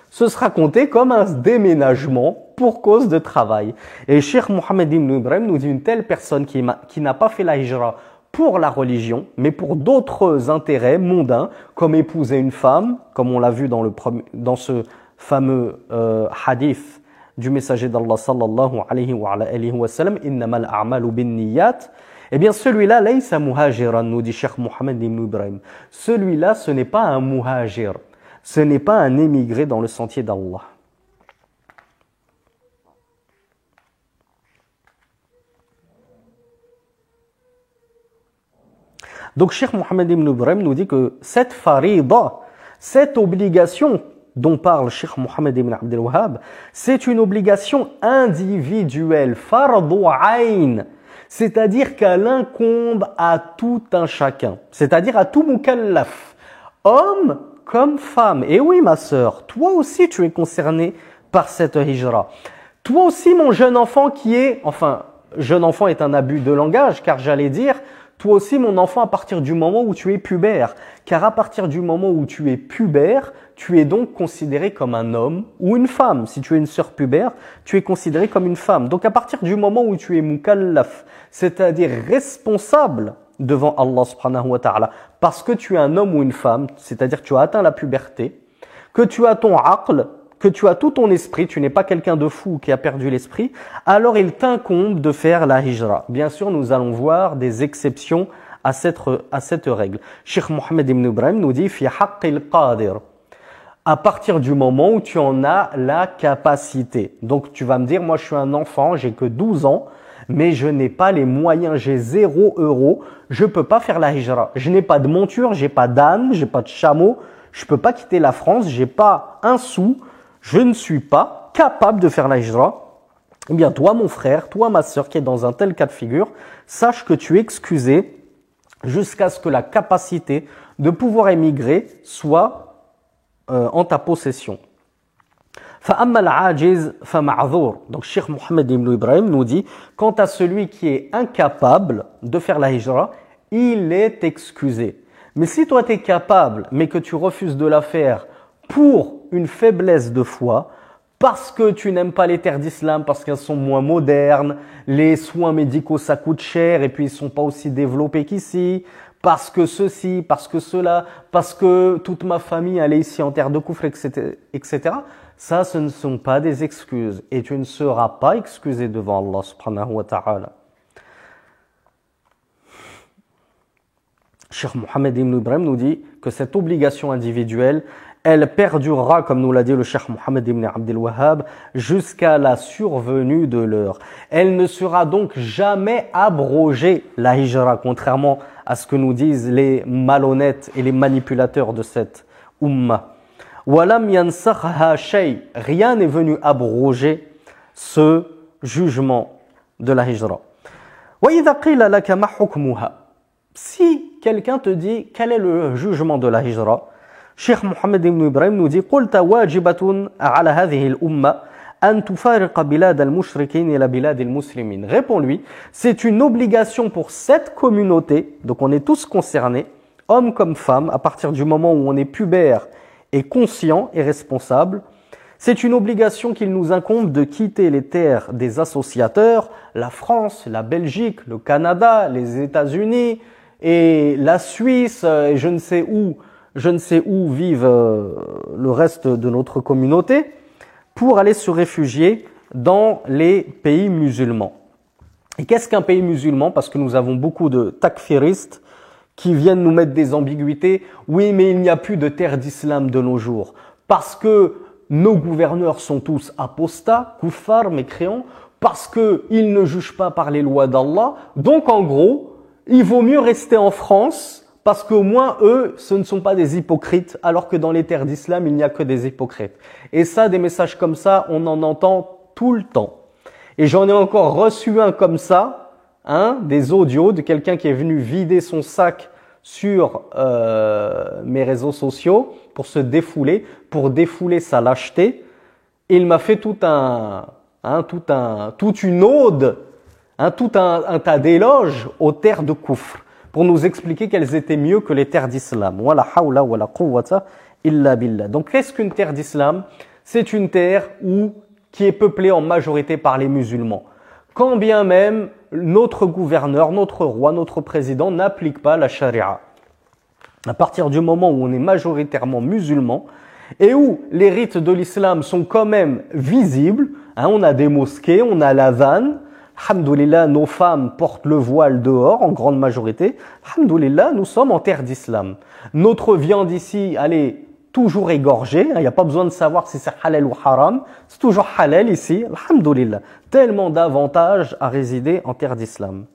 Ce sera compté comme un déménagement pour cause de travail. Et Cheikh Mohammed ibn Ibrahim nous dit une telle personne qui n'a pas fait la hijra pour la religion, mais pour d'autres intérêts mondains, comme épouser une femme, comme on l'a vu dans ce fameux hadith du messager d'Allah sallallahu alayhi wa sallam, innamal a'malu binniyat. Eh bien celui-là, laysa muhajiran, nous dit Cheikh Mohammed ibn Ibrahim. Celui-là, ce n'est pas un muhajir. Ce n'est pas un émigré dans le sentier d'Allah. Donc Cheikh Mohammed ibn Ibrahim nous dit que cette farida, cette obligation dont parle Cheikh Mohammed ibn Abdel Wahhab, c'est une obligation individuelle, fardu ayn, c'est-à-dire qu'elle incombe à tout un chacun, c'est-à-dire à tout mukallaf, homme comme femme. Et oui ma sœur, toi aussi tu es concerné par cette hijra. Toi aussi mon jeune enfant jeune enfant est un abus de langage car j'allais dire, toi aussi mon enfant à partir du moment où tu es pubère. Car à partir du moment où tu es pubère, tu es donc considéré comme un homme ou une femme. Si tu es une sœur pubère, tu es considéré comme une femme. Donc à partir du moment où tu es mukallaf, c'est-à-dire responsable devant Allah subhanahu wa ta'ala, parce que tu es un homme ou une femme, c'est-à-dire que tu as atteint la puberté, que tu as ton aql, que tu as tout ton esprit, tu n'es pas quelqu'un de fou qui a perdu l'esprit, alors il t'incombe de faire la hijra. Bien sûr, nous allons voir des exceptions à cette règle. Cheikh Mohammed ibn Ibrahim nous dit « Fi haqqil qadir » à partir du moment où tu en as la capacité. Donc tu vas me dire, moi je suis un enfant, j'ai que 12 ans, mais je n'ai pas les moyens, j'ai 0 €, je peux pas faire la hijra. Je n'ai pas de monture, j'ai pas d'âne, j'ai pas de chameau, je peux pas quitter la France, j'ai pas un sou, je ne suis pas capable de faire la hijra, eh bien toi mon frère, toi ma sœur qui est dans un tel cas de figure, sache que tu es excusé jusqu'à ce que la capacité de pouvoir émigrer soit en ta possession. فَأَمَّا الْعَاجِزْ فَمَعْذُورٌ. Donc Cheikh Mohammed ibn Ibrahim nous dit, quant à celui qui est incapable de faire la hijra, il est excusé. Mais si toi tu es capable, mais que tu refuses de la faire pour une faiblesse de foi, parce que tu n'aimes pas les terres d'islam, parce qu'elles sont moins modernes, les soins médicaux ça coûte cher et puis ils sont pas aussi développés qu'ici, parce que ceci, parce que cela, parce que toute ma famille elle est ici en terre de Koufr, etc. Ça, ce ne sont pas des excuses et tu ne seras pas excusé devant Allah subhanahu wa ta'ala. Cheikh Mohammed ibn Ibrahim nous dit que cette obligation individuelle, elle perdurera, comme nous l'a dit le Cheikh Mohammed ibn Abdel Wahhab, jusqu'à la survenue de l'heure. Elle ne sera donc jamais abrogée, la hijra, contrairement à ce que nous disent les malhonnêtes et les manipulateurs de cette ummah. Walam yansakha shay, rien n'est venu abroger ce jugement de la hijra. Wa idha qila laka ma hukmuha, si quelqu'un te dit quel est le jugement de la hijra, Cheikh Mohammed ibn Ibrahim nous dit qulta wajibatun ala hadhihi al-umma an tufariqa bilad al-mushrikin ila bilad al-muslimin. Réponds-lui, c'est une obligation pour cette communauté, donc on est tous concernés, hommes comme femmes, à partir du moment où on est pubère et conscient et responsable, c'est une obligation qu'il nous incombe de quitter les terres des associateurs, la France, la Belgique, le Canada, les États-Unis et la Suisse et je ne sais où vivent le reste de notre communauté, pour aller se réfugier dans les pays musulmans. Et qu'est-ce qu'un pays musulman? Parce que nous avons beaucoup de takfiristes qui viennent nous mettre des ambiguïtés. Oui, mais il n'y a plus de terre d'islam de nos jours. Parce que nos gouverneurs sont tous apostats, kuffars, mécréants, parce qu'ils ne jugent pas par les lois d'Allah. Donc en gros, il vaut mieux rester en France, parce qu'au moins eux, ce ne sont pas des hypocrites, alors que dans les terres d'islam, il n'y a que des hypocrites. Et ça, des messages comme ça, on en entend tout le temps. Et j'en ai encore reçu un comme ça, des audios de quelqu'un qui est venu vider son sac sur mes réseaux sociaux pour se défouler, pour défouler sa lâcheté. Et il m'a fait toute une ode, tout un tas d'éloges aux terres de Koufr, pour nous expliquer qu'elles étaient mieux que les terres d'islam. Wala hawla wala quwwata illa billah. Donc qu'est-ce qu'une terre d'islam? C'est une terre qui est peuplée en majorité par les musulmans. Quand bien même notre gouverneur, notre roi, notre président n'applique pas la charia. À partir du moment où on est majoritairement musulman et où les rites de l'islam sont quand même visibles, on a des mosquées, on a l'adhan, alhamdoulilah, nos femmes portent le voile dehors en grande majorité, alhamdoulilah, nous sommes en terre d'islam. Notre viande ici, elle est toujours égorgée, il n'y a pas besoin de savoir si c'est halal ou haram, c'est toujours halal ici, alhamdoulilah. Tellement d'avantages à résider en terre d'islam.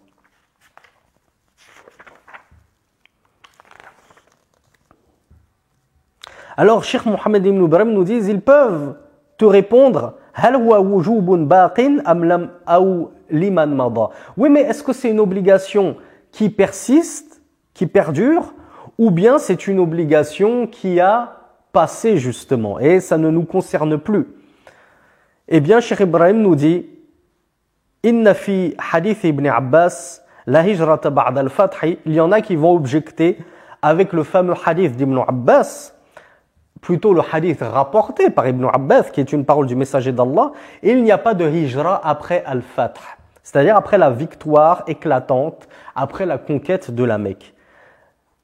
Alors, Cheikh Mohammed ibn Ibrahim nous dit, ils peuvent te répondre, hal huwa wujubun baqin am lam aw liman mada. Oui, mais est-ce que c'est une obligation qui persiste, qui perdure, ou bien c'est une obligation qui a passé justement, et ça ne nous concerne plus? Eh bien, Cheikh Ibrahim nous dit, inna fi hadith ibn Abbas, la hijrata ba'da al-fath, il y en a qui vont objecter avec le fameux hadith d'Ibn Abbas, plutôt le hadith rapporté par Ibn Abbas, qui est une parole du messager d'Allah, il n'y a pas de hijra après al-fath, c'est-à-dire après la victoire éclatante, après la conquête de la Mecque.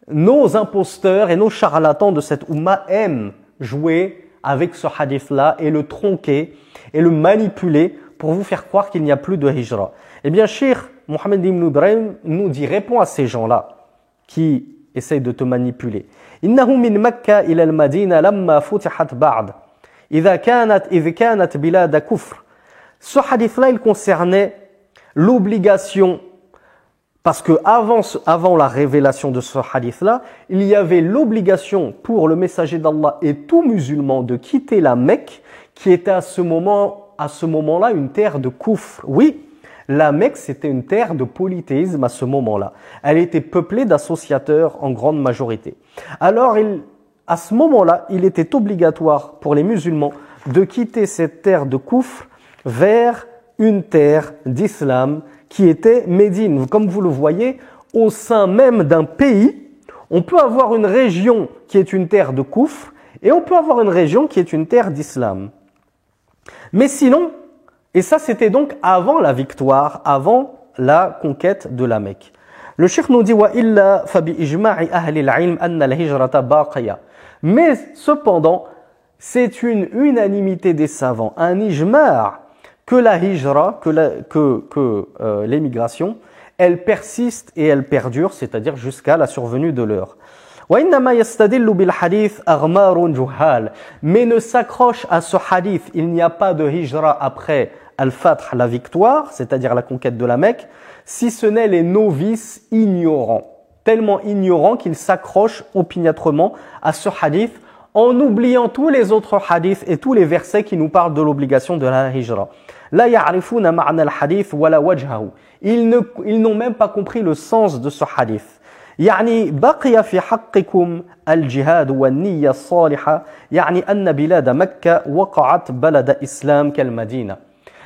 Nos imposteurs et nos charlatans de cette umma aiment jouer avec ce hadith-là et le tronquer et le manipuler pour vous faire croire qu'il n'y a plus de hijra. Eh bien, Cheikh Mohammed ibn Ibrahim nous dit, réponds à ces gens-là qui essayent de te manipuler. Innahu min Makkah ila al-Madina lamma futihat ba'd. Idha kanat bilad kufr. Ce hadith-là, il concernait l'obligation, parce que avant la révélation de ce hadith-là, il y avait l'obligation pour le messager d'Allah et tout musulman de quitter la Mecque, qui était à ce moment-là une terre de koufr. Oui, la Mecque, c'était une terre de polythéisme à ce moment-là. Elle était peuplée d'associateurs en grande majorité. Alors, à ce moment-là, il était obligatoire pour les musulmans de quitter cette terre de koufr vers une terre d'islam qui était Médine. Comme vous le voyez, au sein même d'un pays, on peut avoir une région qui est une terre de koufr et on peut avoir une région qui est une terre d'islam. Mais sinon, et ça c'était donc avant la victoire, avant la conquête de la Mecque. Le cheikh nous dit wa illa fa bi ijma'i ahli al-ilm anna al-hijrata baqiya. Mais cependant, c'est une unanimité des savants, un ijma' que la hijra, que l'émigration, elle persiste et elle perdure, c'est-à-dire jusqu'à la survenue de l'heure. Mais ne s'accroche à ce hadith, il n'y a pas de hijra après al-Fath, la victoire, c'est-à-dire la conquête de la Mecque, si ce n'est les novices ignorants, tellement ignorants qu'ils s'accrochent opiniâtrement à ce hadith en oubliant tous les autres hadiths et tous les versets qui nous parlent de l'obligation de la hijra. La ya'rifuna ma'na al-hadith wala wajhahu. Ils n'ont même pas compris le sens de ce hadith. يعني بقي في حقكم الجهاد والنية الصالحة يعني أن بلاد مكة وقعت بلد إسلام كالمدينة.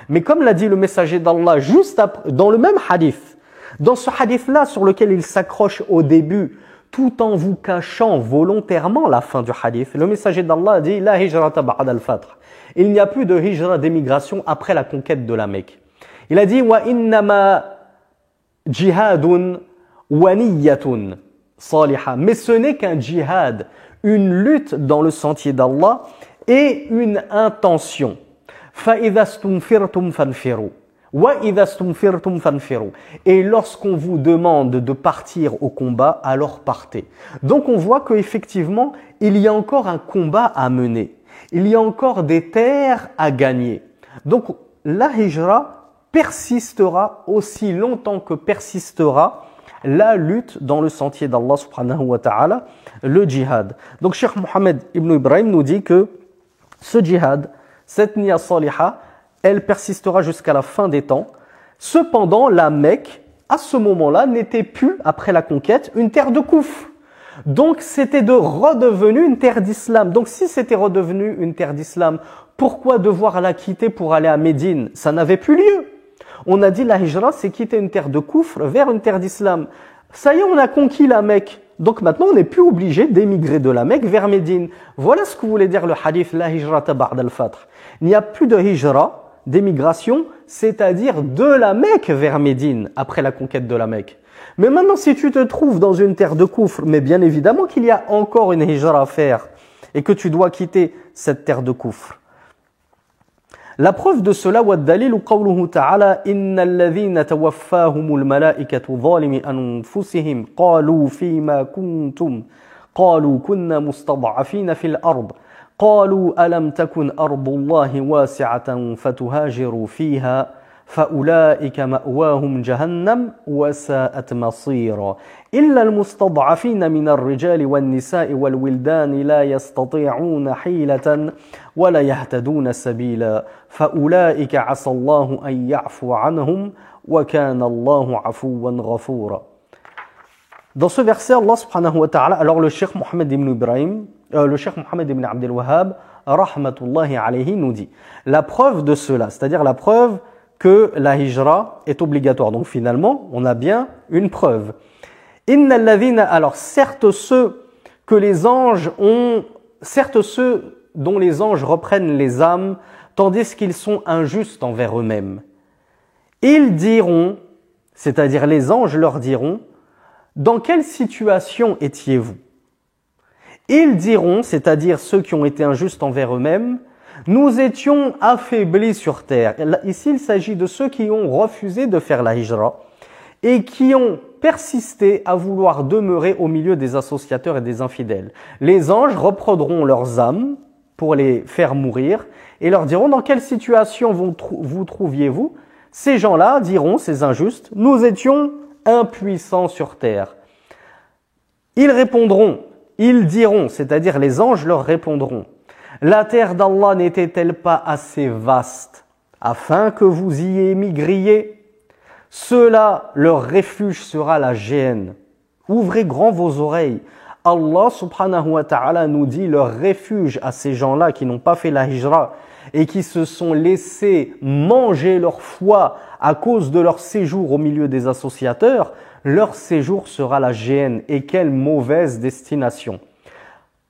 Mais comme l'a dit le messager d'Allah juste après, dans le même hadith, dans ce hadith-là sur lequel il s'accroche au début, tout en vous cachant volontairement la fin du hadith, le messager d'Allah a dit La hijrata ba'da al-fath. Il n'y a plus de hijra d'émigration après la conquête de la Mecque. Il a dit Wa innama jihadun wa niyyatun salihah. Mais ce n'est qu'un djihad, une lutte dans le sentier d'Allah et une intention. Fa idha stumfirtum fanfiru. Et lorsqu'on vous demande de partir au combat, alors partez. Donc on voit qu'effectivement, il y a encore un combat à mener. Il y a encore des terres à gagner. Donc la hijra persistera aussi longtemps que persistera la lutte dans le sentier d'Allah subhanahu wa ta'ala, le djihad. Donc Cheikh Mohammed ibn Ibrahim nous dit que ce djihad, cette niya salihah, elle persistera jusqu'à la fin des temps. Cependant, la Mecque, à ce moment-là, n'était plus, après la conquête, une terre de koufr. Donc, c'était redevenu une terre d'islam. Donc, si c'était redevenu une terre d'islam, pourquoi devoir la quitter pour aller à Médine? Ça n'avait plus lieu. On a dit la hijra, c'est quitter une terre de koufr vers une terre d'islam. Ça y est, on a conquis la Mecque. Donc maintenant, on n'est plus obligé d'émigrer de la Mecque vers Médine. Voilà ce que voulait dire le hadith la hijrata ba'da al-fath. Il n'y a plus de hijra, d'émigration, c'est-à-dire de la Mecque vers Médine, après la conquête de la Mecque. Mais maintenant, si tu te trouves dans une terre de koufr, mais bien évidemment qu'il y a encore une hijra à faire et que tu dois quitter cette terre de koufr. La preuve de cela, وَالدَّلِيلُ قَوْلُهُ تَعَالَى إِنَّ الَّذِينَ تَوَفَّاهُمُ الْمَلَائِكَةُ ظَالِمِي أَنفُسِهِمْ قَالُوا فِيمَا كُنْتُمْ قَالُوا كُنَّا مُسْتَضْعَفِينَ فِي الْأَرْضِ قالوا ألم تكن أرض الله واسعة فتهاجروا فيها فأولئك مأواهم جهنم وساءت مصيرا إلا المستضعفين من الرجال والنساء والولدان لا يستطيعون حيلة ولا يهتدون سبيلا فأولئك عسى الله أن يعفو عنهم وكان الله عفوا غفورا. Dans ce verset, Allah subhanahu wa ta'ala, alors le cheikh Mohammed ibn Ibrahim, le cheikh Mohammed ibn Abdel Wahhab, rahmatullahi alayhi, nous dit la preuve de cela, c'est-à-dire la preuve que la hijra est obligatoire. Donc finalement, on a bien une preuve. Innal ladhina, alors certes ceux que les anges ont, certes ceux dont les anges reprennent les âmes, tandis qu'ils sont injustes envers eux-mêmes. Ils diront, c'est-à-dire les anges leur diront, dans quelle situation étiez-vous? Ils diront, c'est-à-dire ceux qui ont été injustes envers eux-mêmes, nous étions affaiblis sur terre. Ici, il s'agit de ceux qui ont refusé de faire la hijra et qui ont persisté à vouloir demeurer au milieu des associateurs et des infidèles. Les anges reprendront leurs âmes pour les faire mourir et leur diront dans quelle situation vous trouviez-vous? Ces gens-là diront, ces injustes, nous étions impuissants sur terre. Ils répondront, ils diront, c'est-à-dire les anges leur répondront, La terre d'Allah n'était-elle pas assez vaste afin que vous y émigriez? Ceux-là, leur refuge sera la géhenne. Ouvrez grand vos oreilles. Allah subhanahu wa ta'ala nous dit leur refuge à ces gens-là qui n'ont pas fait la hijra et qui se sont laissés manger leur foi à cause de leur séjour au milieu des associateurs, leur séjour sera la géhenne. Et quelle mauvaise destination.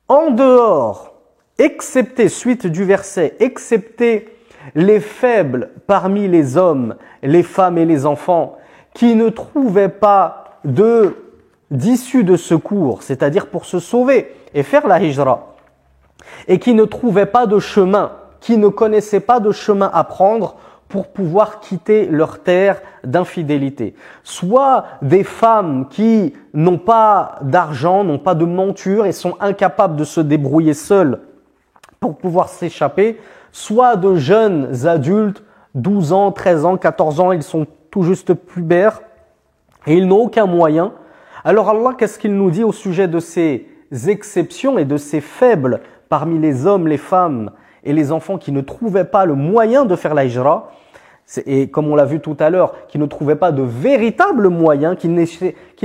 En dehors, excepté, suite du verset, excepté les faibles parmi les hommes, les femmes et les enfants qui ne trouvaient pas d'issue de secours, c'est-à-dire pour se sauver et faire la hijra, et qui ne trouvaient pas de chemin, qui ne connaissaient pas de chemin à prendre pour pouvoir quitter leur terre d'infidélité. Soit des femmes qui n'ont pas d'argent, n'ont pas de monture et sont incapables de se débrouiller seules pour pouvoir s'échapper, soit de jeunes adultes, 12 ans, 13 ans, 14 ans, ils sont tout juste pubères et ils n'ont aucun moyen. Alors Allah, qu'est-ce qu'il nous dit au sujet de ces exceptions et de ces faibles parmi les hommes, les femmes et les enfants qui ne trouvaient pas le moyen de faire la hijra, et comme on l'a vu tout à l'heure, qui ne trouvaient pas de véritables moyens, qui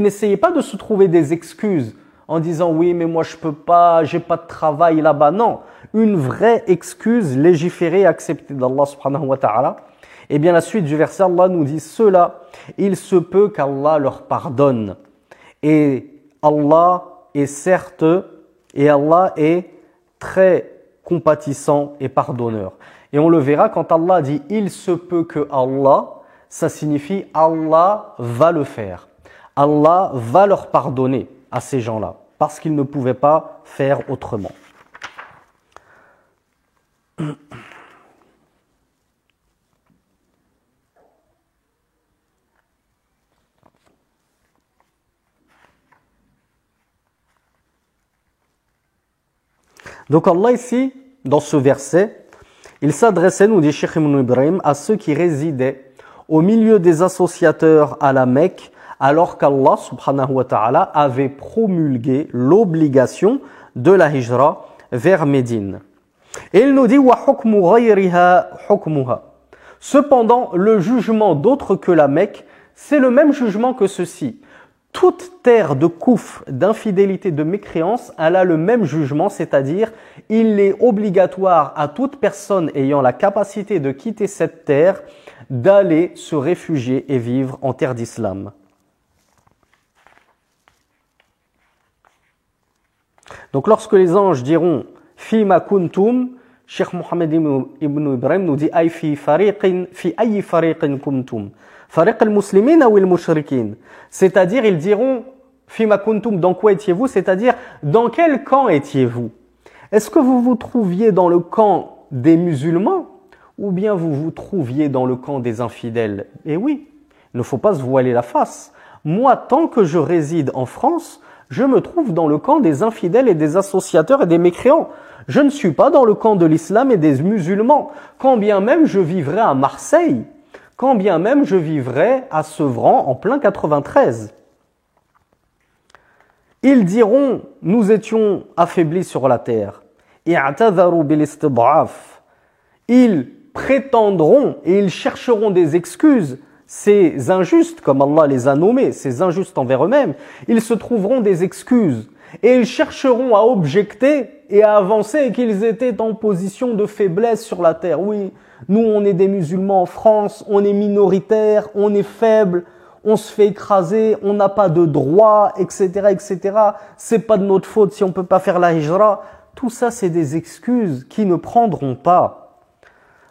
n'essayaient pas de se trouver des excuses en disant oui mais moi je peux pas, j'ai pas de travail là-bas. Non, une vraie excuse légiférée, acceptée d'Allah subhanahu wa ta'ala. Et bien la suite du verset, Allah nous dit cela, il se peut qu'Allah leur pardonne. Et Allah est certes, et Allah est très compatissant et pardonneur. Et on le verra quand Allah dit « il se peut que Allah », ça signifie Allah va le faire. Allah va leur pardonner à ces gens-là, parce qu'ils ne pouvaient pas faire autrement. Donc Allah ici, dans ce verset, il s'adressait, nous dit Cheikh Ibn Ibrahim, à ceux qui résidaient au milieu des associateurs à la Mecque, alors qu'Allah subhanahu wa ta'ala avait promulgué l'obligation de la hijra vers Médine. Et il nous dit wa hukmu ghayriha hukmuha. Cependant, le jugement d'autre que la Mecque, c'est le même jugement que ceci. Toute terre de koufr, d'infidélité, de mécréance, elle a le même jugement, c'est-à-dire il est obligatoire à toute personne ayant la capacité de quitter cette terre d'aller se réfugier et vivre en terre d'islam. Donc lorsque les anges diront « Fima kuntum », Cheikh Mohammed ibn Ibrahim nous dit « Ay fi ayyi fariqin kuntum » c'est-à-dire ils diront Fima kuntum, dans quoi étiez-vous, c'est-à-dire dans quel camp étiez-vous? Est-ce que vous vous trouviez dans le camp des musulmans ou bien vous vous trouviez dans le camp des infidèles? Et oui, il ne faut pas se voiler la face. Moi, tant que je réside en France, je me trouve dans le camp des infidèles et des associateurs et des mécréants. Je ne suis pas dans le camp de l'islam et des musulmans, quand bien même je vivrais à Marseille. Quand bien même je vivrais à Sevran en plein 93. Ils diront, nous étions affaiblis sur la terre. Ils prétendront et ils chercheront des excuses. Ces injustes, comme Allah les a nommés, ces injustes envers eux-mêmes, ils se trouveront des excuses. Et ils chercheront à objecter et à avancer qu'ils étaient en position de faiblesse sur la terre. Oui, nous on est des musulmans en France, on est minoritaire, on est faible, on se fait écraser, on n'a pas de droit, etc., etc. C'est pas de notre faute si on peut pas faire la hijra. Tout ça, c'est des excuses qui ne prendront pas.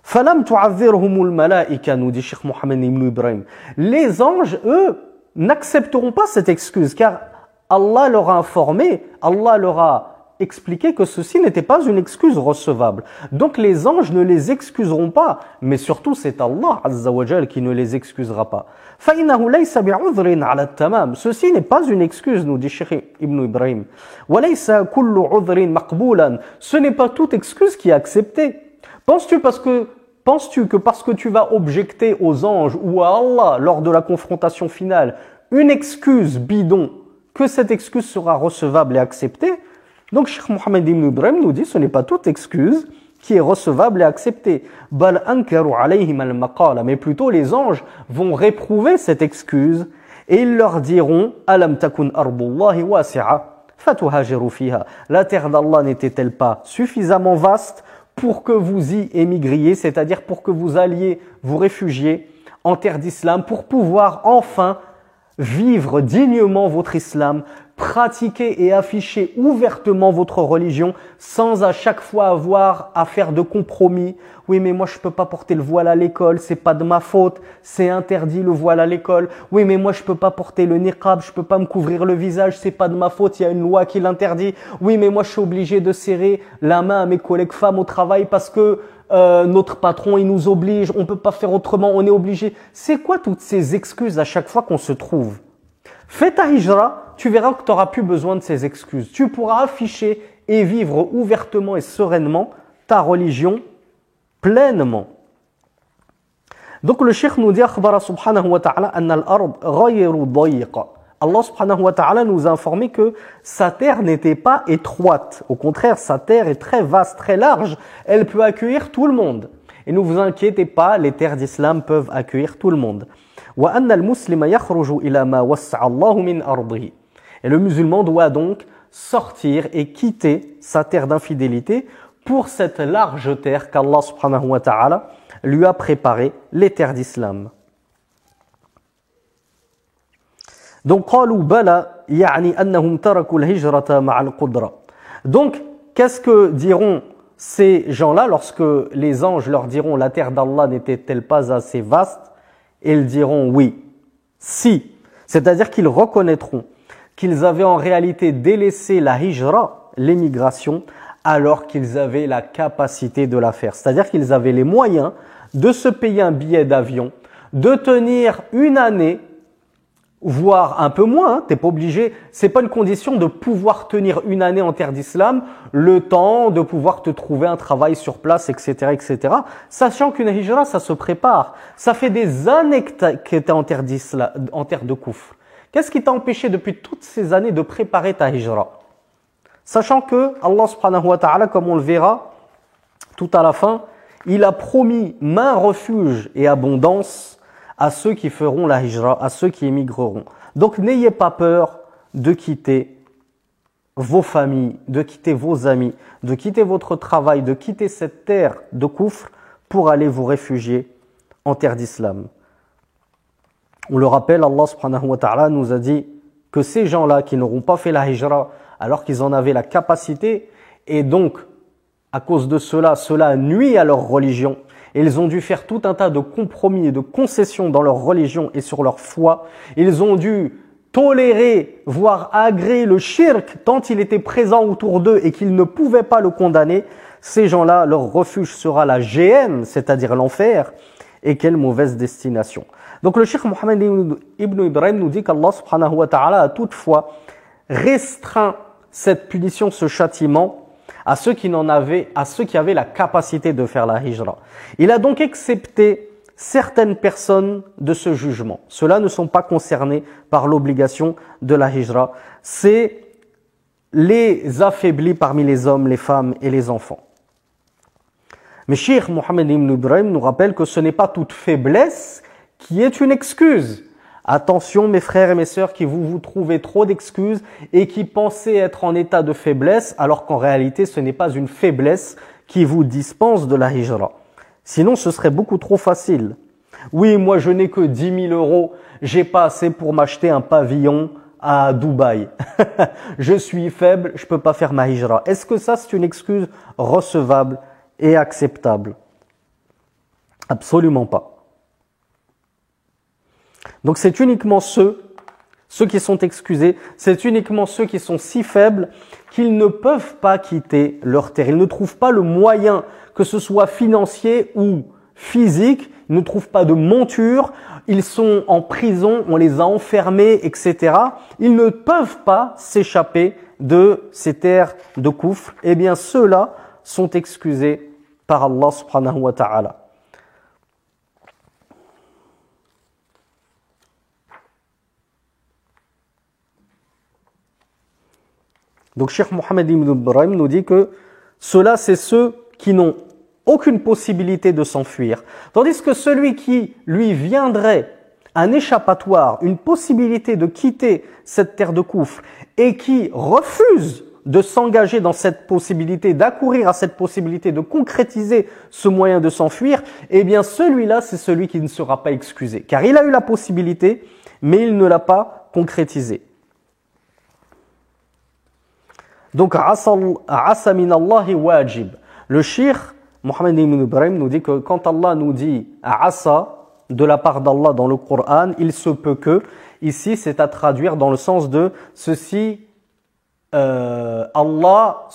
Falam tu'adhirhumul malaika, nous dit Cheikh Mohammed ibn Ibrahim. Les anges, eux, n'accepteront pas cette excuse, car Allah leur a informé, Allah leur a expliqué que ceci n'était pas une excuse recevable. Donc les anges ne les excuseront pas, mais surtout c'est Allah Azza wa Jal qui ne les excusera pas. فَإِنَّهُ لَيْسَ بِعُذْرٍ عَلَى التَّمَامِ. Ceci n'est pas une excuse, nous dit Cheikh Ibn Ibrahim. وَلَيْسَ كُلُّ عُذْرٍ مَقْبُولًا. Ce n'est pas toute excuse qui est acceptée. Penses-tu que parce que tu vas objecter aux anges ou à Allah lors de la confrontation finale une excuse bidon, que cette excuse sera recevable et acceptée? Donc, Cheikh Mohammed ibn Ibrahim nous dit ce n'est pas toute excuse qui est recevable et acceptée. Bal ankaru alayhim al-maqala, mais plutôt les anges vont réprouver cette excuse et ils leur diront alam takun ardullahi wasi'a fatuhajiru fiha. La terre d'Allah n'était-elle pas suffisamment vaste pour que vous y émigriez, c'est-à-dire pour que vous alliez vous réfugier en terre d'islam, pour pouvoir enfin vivre dignement votre islam, pratiquer et afficher ouvertement votre religion sans à chaque fois avoir à faire de compromis. Oui, mais moi je peux pas porter le voile à l'école, c'est pas de ma faute, c'est interdit le voile à l'école. Oui, mais moi je peux pas porter le niqab, je peux pas me couvrir le visage, c'est pas de ma faute, il y a une loi qui l'interdit. Oui, mais moi je suis obligé de serrer la main à mes collègues femmes au travail parce que notre patron il nous oblige, on peut pas faire autrement, on est obligé. C'est quoi toutes ces excuses à chaque fois qu'on se trouve? Fais ta hijra, tu verras que tu n'auras plus besoin de ces excuses. Tu pourras afficher et vivre ouvertement et sereinement ta religion pleinement. Donc le cheikh nous dit akhbara subhanahu wa ta'ala anna al-ard ghayru dayiqa. Allah subhanahu wa ta'ala nous a informé que sa terre n'était pas étroite. Au contraire, sa terre est très vaste, très large. Elle peut accueillir tout le monde. Et ne vous inquiétez pas, les terres d'islam peuvent accueillir tout le monde. وأن المسلم يخرج إلى ما وسع الله من أرضه. Et le musulman doit donc sortir et quitter sa terre d'infidélité pour cette large terre qu'Allah subhanahu wa ta'ala lui a préparée, les terres d'islam. Donc قالوا بلى يعني أنهم تركوا الهجرة مع القدرة. Donc qu'est-ce que diront ces gens-là lorsque les anges leur diront la terre d'Allah n'était-elle pas assez vaste? Ils diront oui, si. C'est-à-dire qu'ils reconnaîtront qu'ils avaient en réalité délaissé la hijra, l'émigration, alors qu'ils avaient la capacité de la faire. C'est-à-dire qu'ils avaient les moyens de se payer un billet d'avion, de tenir une année, voire un peu moins, hein, t'es pas obligé, c'est pas une condition de pouvoir tenir une année en terre d'islam, le temps de pouvoir te trouver un travail sur place, etc., etc. Sachant qu'une hijra, ça se prépare. Ça fait des années que t'es en terre d'islam, en terre de koufr. Qu'est-ce qui t'a empêché depuis toutes ces années de préparer ta hijra? Sachant que Allah subhanahu wa ta'ala, comme on le verra tout à la fin, il a promis main refuge et abondance à ceux qui feront la hijra, à ceux qui émigreront. Donc n'ayez pas peur de quitter vos familles, de quitter vos amis, de quitter votre travail, de quitter cette terre de koufr pour aller vous réfugier en terre d'islam. On le rappelle, Allah subhanahu wa ta'ala nous a dit que ces gens-là qui n'auront pas fait la hijra alors qu'ils en avaient la capacité, et donc à cause de cela nuit à leur religion. Et ils ont dû faire tout un tas de compromis et de concessions dans leur religion et sur leur foi. Ils ont dû tolérer, voire agréer le shirk tant il était présent autour d'eux et qu'ils ne pouvaient pas le condamner. Ces gens-là, leur refuge sera la géhenne, c'est-à-dire l'enfer. Et quelle mauvaise destination. Donc le cheikh Mohammed ibn Ibrahim nous dit qu'Allah subhanahu wa ta'ala a toutefois restreint cette punition, ce châtiment, à ceux qui avaient la capacité de faire la hijra. Il a donc excepté certaines personnes de ce jugement. Ceux-là ne sont pas concernés par l'obligation de la hijra. C'est les affaiblis parmi les hommes, les femmes et les enfants. Mais Cheikh Mohammed ibn Ibrahim nous rappelle que ce n'est pas toute faiblesse qui est une excuse. Attention mes frères et mes sœurs qui vous trouvez trop d'excuses et qui pensez être en état de faiblesse alors qu'en réalité ce n'est pas une faiblesse qui vous dispense de la hijra. Sinon ce serait beaucoup trop facile. Oui, moi je n'ai que 10 000 euros, j'ai pas assez pour m'acheter un pavillon à Dubaï. Je suis faible, je peux pas faire ma hijra. Est-ce que ça c'est une excuse recevable et acceptable? Absolument pas. Donc c'est uniquement ceux qui sont excusés, c'est uniquement ceux qui sont si faibles qu'ils ne peuvent pas quitter leur terre. Ils ne trouvent pas le moyen, que ce soit financier ou physique, ils ne trouvent pas de monture, ils sont en prison, on les a enfermés, etc. Ils ne peuvent pas s'échapper de ces terres de koufr. Eh bien ceux-là sont excusés par Allah subhanahu wa ta'ala. Donc Cheikh Mohammed ibn Ibrahim nous dit que ceux-là, c'est ceux qui n'ont aucune possibilité de s'enfuir. Tandis que celui qui lui viendrait un échappatoire, une possibilité de quitter cette terre de Koufr et qui refuse de s'engager dans cette possibilité, d'accourir à cette possibilité, de concrétiser ce moyen de s'enfuir, eh bien celui-là, c'est celui qui ne sera pas excusé. Car il a eu la possibilité, mais il ne l'a pas concrétisé. Donc, asa min Allahi wajib. Le cheikh Mohammed ibn Ibrahim nous dit que quand Allah nous dit asa de la part d'Allah dans le Coran, il se peut que, ici c'est à traduire dans le sens de ceci, Allah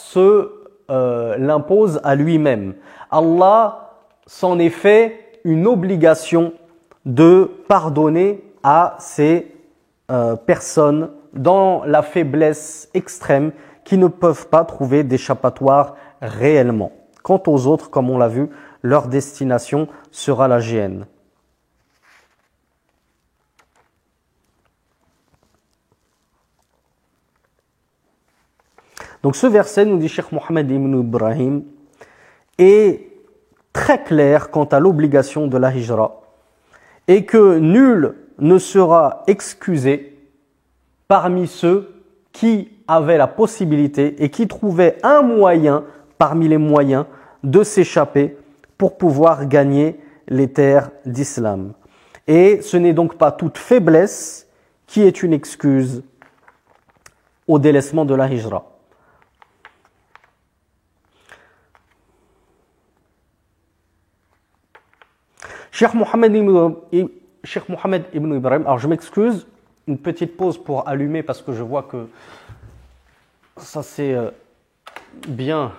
l'impose à lui-même. Allah s'en est fait une obligation de pardonner à ces personnes dans la faiblesse extrême qui ne peuvent pas trouver d'échappatoire réellement. Quant aux autres, comme on l'a vu, leur destination sera la géhenne. Donc ce verset, nous dit Cheikh Mohammed ibn Ibrahim, est très clair quant à l'obligation de la hijra et que nul ne sera excusé parmi ceux qui avaient la possibilité et qui trouvaient un moyen parmi les moyens de s'échapper pour pouvoir gagner les terres d'islam. Et ce n'est donc pas toute faiblesse qui est une excuse au délaissement de la hijra. Cheikh Mohammed ibn Ibrahim, alors je m'excuse, une petite pause pour allumer parce que je vois que ça c'est bien.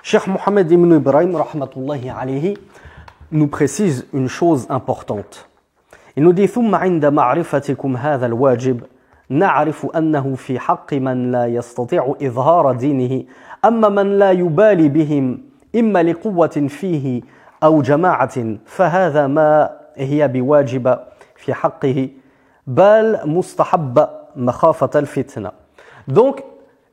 Cheikh Mohammed ibn Ibrahim, rahmatullahi alayhi, nous précise une chose importante. Il nous dit ثم عند معرفتكم هذا الواجب نعرف أنه في حق من لا يستطيع إظهار دينه أما من لا يبالي بهم إما لقوة فيه أو جماعة فهذا ما هي بواجب في حقه بل مستحب مخافة الفتنة. Donc,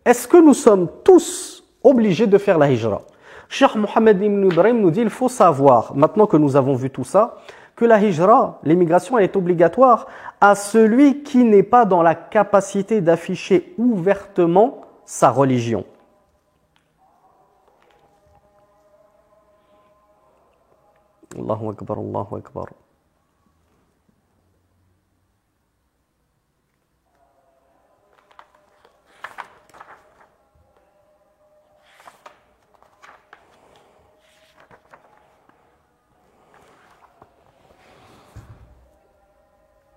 est-ce que nous sommes tous obligés de faire la hijra? Cheikh Mohammed ibn Ibrahim nous dit il faut savoir, maintenant que nous avons vu tout ça, que la hijra, l'émigration, est obligatoire à celui qui n'est pas dans la capacité d'afficher ouvertement sa religion. Allahu Akbar, Allahu Akbar.